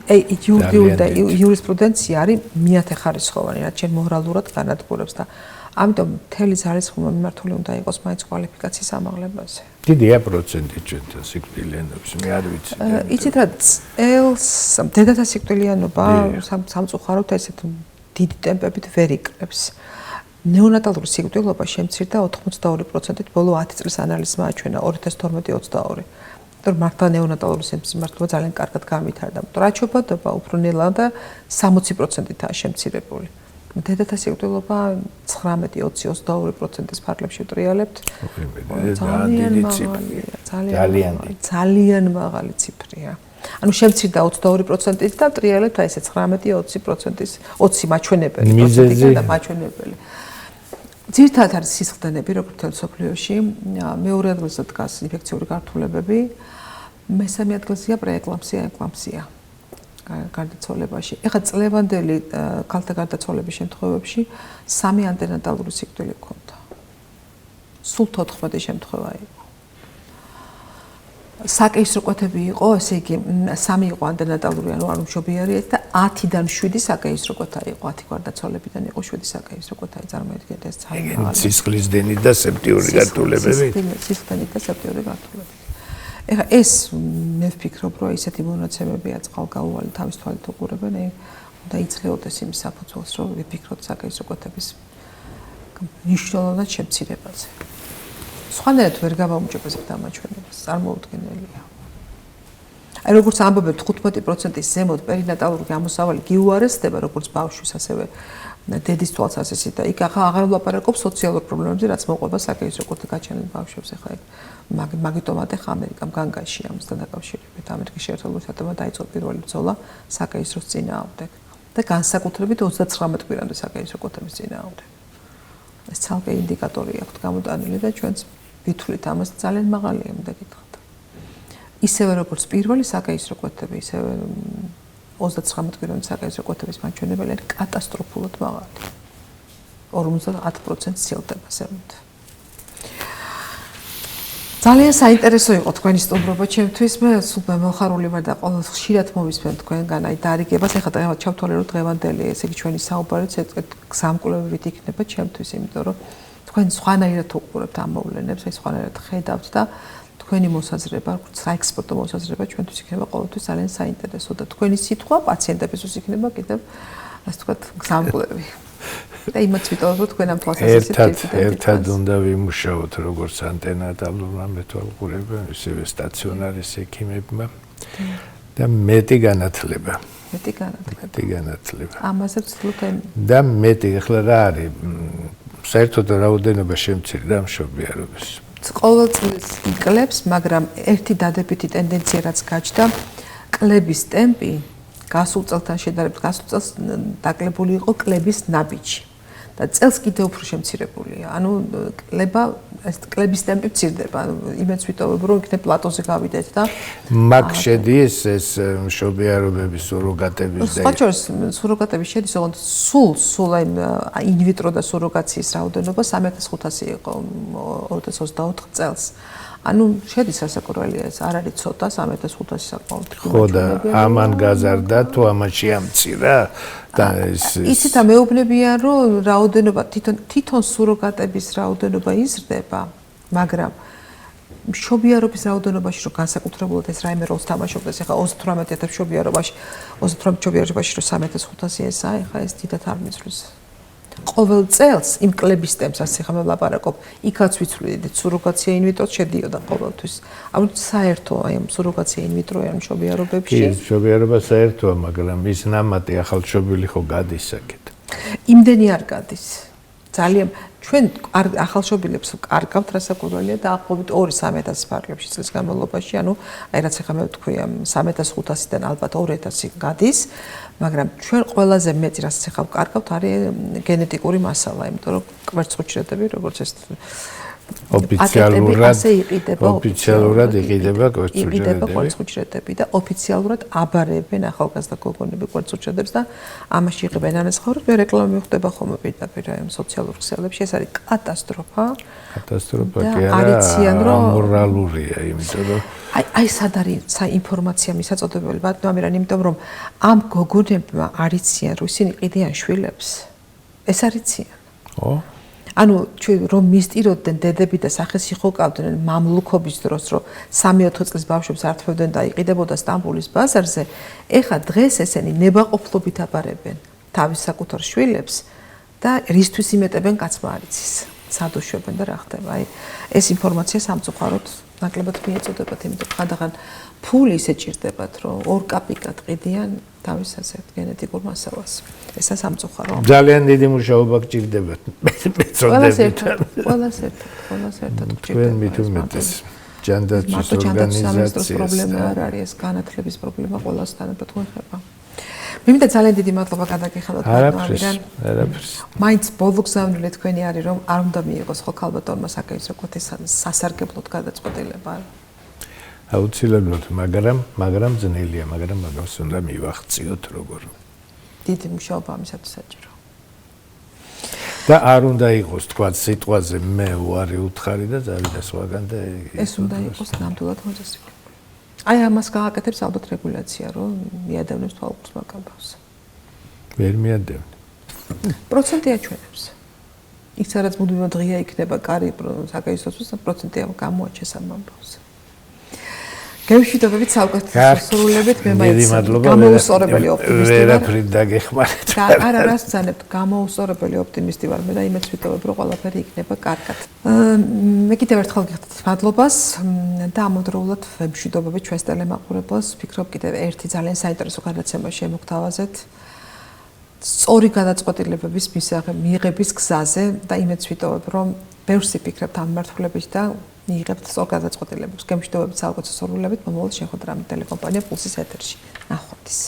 იურიდიული და იურისპრუდენცია არის მეათეხარისხოვანი, რაც ჩვენ მორალურად განადგურებს და ამიტომ მთელი ძალისხმობა მიმართული უნდა იყოს მაინც კვალიფიკაციის ამაღლებაზე. დიდია პროცენტი ჩვენთან სიკვდილიანობის, მე არ ვიცი. იცით რა, წელს დედათა სიკვდილიანობა სამწუხაროდ ესეთ დიდი ტემპებით ვერ იკრებს. ნეონატალური სიკვდილობა შემცირდა 82%-ით ბოლო 10 წლის ანალიზს მააჩვენა 2012-22. იმიტომ მართლა ნეონატალური სიმართლეობა ძალიან კარგად გამვითარდა. რაც შობადობა უფრო ნელა და 60%-ითაა შემცირებული. დედათა სიკვდილობა 19-20-22%-ის ფარგლებში ვტრიალებთ. ძალიან მაღალი ციფრია. ანუ შემცირდა 22%-ით და ტრიალებთ აი ესე 19-20%-ის 20 მაჩვენებელი პროცენტი და მაჩვენებელი. ძირითადად არის სისხლდენები, როგორც თელ სოფლიოში, მეორე ადგილზე დგას ინფექციური გართულებები, მესამე ადგილზეა პრეეკლამპსია, ეკლამპსია გარდაცვალებაში. ეხლა წლევანდელი ქალთა გარდაცვალების შემთხვევებში 3 ანტენატალური სიკვდილი ჰქონდა. სულ 14 შემთხვევა იყო. საკეისრო კვეთები იყო, ესე იგი 3 იყო ანტენატალური, ანუ არ მშობიარი და 10-დან 7 საკეისრო კვეთა იყო, 10 გარდაცვალებიდან იყო 7 საკეისრო კვეთა, წარმოიდგინეთ ეს ძალიან მაღალი. სისხლისდენი და სეპტიური გართულებები. სისხლდენი და სეპტიური გართულებები. ეხლა ეს მე ვფიქრობ, რომ ისეთი მონაცემებია წყალგაუვალი თავის თვალით უყურებენ, უნდა იძლეოდეს იმის საფუძველს, რომ ვიფიქროთ საკეისრო კვეთების მნიშვნელოვნად შემცირებაზე. სხვანაირად ვერ გავაუმჯობესებთ ამ მაჩვენებლებს, წარმოუდგენელია. აი როგორც ამბობენ 15%-ის ზემოთ პერინატალური გამოსავალი გიუარესდება როგორც ბავშვის, ასევე დედის თვალსაზრისით და იქ აღარ ვლაპარაკობ სოციალურ პრობლემებზე, რაც მოყვება საკეისრო კვეთა გაჩენილ ბავშვებს. ეხლა მაგიტომაც ეხლა ამერიკამ განგაში ამასთან დაკავშირებით ამერიკის შეერთებულ შტატებმა დაიწყო პირველი ბრძოლა საკეისროს წინააღმდეგ და განსაკუთრებით 39 კვირამდე საკეისრო კვეთების წინააღმდეგ. ეს ცალკე ინდიკატორი აქვს გამოტანილი და ჩვენც ვითვლით ამას ძალიან მაღალია უნდა გითხრათ. ისევე როგორც პირველი საკეისრო კვეთები, ისევე 39 კვირამდე საკეისრო კვეთების მაჩვენებელი არის კატასტროფულად მაღალი. 50% სცილდება ზემოთ. ძალიან საინტერესო იყო თქვენი სტუმრობა ჩემთვის. მე სულ მეხარული ვარ და ყოველ ხშირად მოვისმენ თქვენგან აი დარიგებას. ეხლა ჩავთვალე რომ დღევანდელი ესე იგი ჩვენი საუბარიც სამკვლევით იქნება ჩემთვის, იმიტომ რომ თქვენ სხვანაირად უყურებთ ამ მოვლენებს, აი სხვანაირად ხედავთ და თქვენი მოსაზრება, საექსპერტო მოსაზრება ჩვენთვის იქნება ყოველთვის ძალიან საინტერესო და თქვენი სიტყვა პაციენტებისთვის იქნება კიდევ ასე ვთქვათ სამკვლევი. და იმაც ვიტყოდ რომ თქვენ ამ თვალსაზრისით ერთად უნდა ვიმუშაოთ როგორც ანტენატალურმა მეთვალყურებამ, ისევე სტაციონარის ექიმებმა და მეტი განათლება. ამაზე ვცდილობთ და მეტი ახლა რა არის საერთოდ რაოდენობა შემცირდა მშობიარობის. ყოველ წელს იკლებს, მაგრამ ერთი დადებითი ტენდენცია რაც გაჩნდა, კლების ტემპი გასულ წელთან შედარებით გასულ წელს დაკლებული იყო კლების ნაბიჯი და წელს კიდევ უფრო შემცირებულია. ანუ კლების ტემპი მცირდება. ანუ იმეც ვიტოვებ რომ იქნებ პლატოზე გავიდეთ და მაგ შედის ეს მშობიარობების სუროგატების და სხვა შორის სუროგატები შედის ოღონდ სულ აი ინვიტრო და სუროგაციის რაოდენობა 3500 იყო 2024 წელს. ანუ შედის სასაკურველია ეს არ არის ცოტა 3500 საკმაოდ. ხო და ამან გაზარდა თუ ამან შეამცირა და ეს ისეთ ამეუბნებიან რომ რაოდენობა თვითონ სუროგატების რაოდენობა იზრდება, მაგრამ მშობიარობის რაოდენობაში რომ განსაკუთრებულად ეს რაიმე როლს თამაშობს, ეხლა 38,000 მშობიარობაში, 38 მშობიარობაში რომ 3,500 ესაა, ეხლა ეს დიდად არ მიწვლის. ყოველ წელს იმ კლების ტემპს რაც ეხლა მე ვლაპარაკობ, იქაც ვიცვლიდით სუროგაცია ინვიტროს შედიოდა ყოველთვის. ამიტომ საერთოა ამ სუროგაცია ინვიტროიან მშობიარობებში. კი, მშობიარობა საერთოა, მაგრამ ის ნამატი ახალშობილი ხო გადის აქეთ. იმდენი არ გადის. ძალიან ჩვენ ახალშობილებს კარგავთ რასაკვირველია და ახლობით 2-3,000 ფარგლებში წლის განმავლობაში, ანუ აი რაც ახლა მე ვთქვი, 3,500-დან ალბათ 2,000 გადის, მაგრამ ჩვენ ყველაზე მეტი რაც ახლა ვკარგავთ არის გენეტიკური მასალა, იმიტომ რომ კვერცხუჭრედები როგორც ეს ოფიციალურად იყიდება კვერცხუჭრედები და ოფიციალურად აბარებენ ახალგაზრდა გოგონები კვერცხუჭრედებს და ამაში იღებენ ანაცხადებს. მე რეკლამა მიხვდება ხოლმე პირდაპირ ამ სოციალურ ქსელებში. ეს არის კატასტროფა. კატასტროფა კი არა, ამორალურია, იმიტომ რომ აი სად არის საინფორმაცია მისაწოდებელი ბატონო, იმიტომ რომ ამ გოგონებმა არიციან რომ ისინი ყიდიან შვილებს. ეს არიციან. ხო? ანუ ჩვენ რომ მისტიროდნენ დედები და სახეს იხოკავდნენ მამლუქობის დროს, რომ 3-4 წლის ბავშვებს ართმევდნენ და იყიდებოდა სტამბოლის ბაზარზე, ეხა დღეს ესენი ნებაყოფლობით აბარებენ თავის საკუთარ შვილებს და რისთვის იმეტებენ კაცმა არიცის. სად უშვებენ და რა ხდება? აი ეს ინფორმაცია სამწუხაროდ ნაკლებად მიეწოდებათ, იმიტომ რომ ხანდახან ფული ისე ჭირდებათ, რომ 2 კაპიკად ყიდიან თავის ასეთ გენეტიკურ მასალას. ესა სამწუხარო. ძალიან დიდი მუშაობა გჭირდებათ. ყველას ერთად გჭირდებათ. თქვენ მით უმეტეს ჯანდაცვის ორგანიზაციას პრობლემა არ არის, ეს განათლების პრობლემა ყველას თანაბად გვეხება. მე მინდა ძალიან დიდი მადლობა გადაგიხადოთ ბატონო. არაფერს. მაინც ბოლო გზავნილი თქვენი არის, რომ არ უნდა მიიღოს ხო ქალბატონმა საკეისრო კვეთის სასარგებლოდ გადაწყვეტილება. აუცილებლად, მაგრამ ძნელია, მაგრამ მაგას უნდა მივახციოთ როგორ. დიდი მუშაობა ამისათვის საჭირო. და არ უნდა იყოს თქვა სიტყვაზე მე უარი უთხარი და წავიდა სხვაგან და ეს უნდა იყოს ნამდვილად მოწესრიგებული. აი ამას გააკეთებს ალბათ რეგულაცია, რომ მიადევნებს თვალყურს მაგალბავს. ვერ მიადევნ. პროცენტი აჩვენებს. იქ სადაც მუდმივად ღია იქნება კარი საკაისროსთვის პროცენტი გამოაჩენს ამ ამბავს. გემშვიდობებით საუკეთესო სრულებით მე მაინც გამოუსწორებელი ოპტიმისტი ვარ. ვერაფრით დაგეხმარეთ. არა, რას ვცანებთ, გამოუსწორებელი ოპტიმისტი ვარ მე და იმეც ვიტოვებ, რომ ყველაფერი იქნება კარგად. მე კიდევ ერთხელ გიხდით მადლობას და ამავდროულად მშვიდობებით ჩვენს ტელემაყურებელს. ვფიქრობ კიდევ ერთი ძალიან საინტერესო გადაცემა შემოგთავაზეთ. სწორი გადაწყვეტილებების მიღების გზაზე და იმეც ვიტოვებ, რომ ბევრს ვიფიქრებთ ამ მართულებით და მიიღებთ სწორ გადაწყვეტილებებს. გემშვიდობებით საუკეთესო სრულებით მომავალ შეხვედრამდე ტელეკომპანია პულსის ეთერში. ნახვამდის.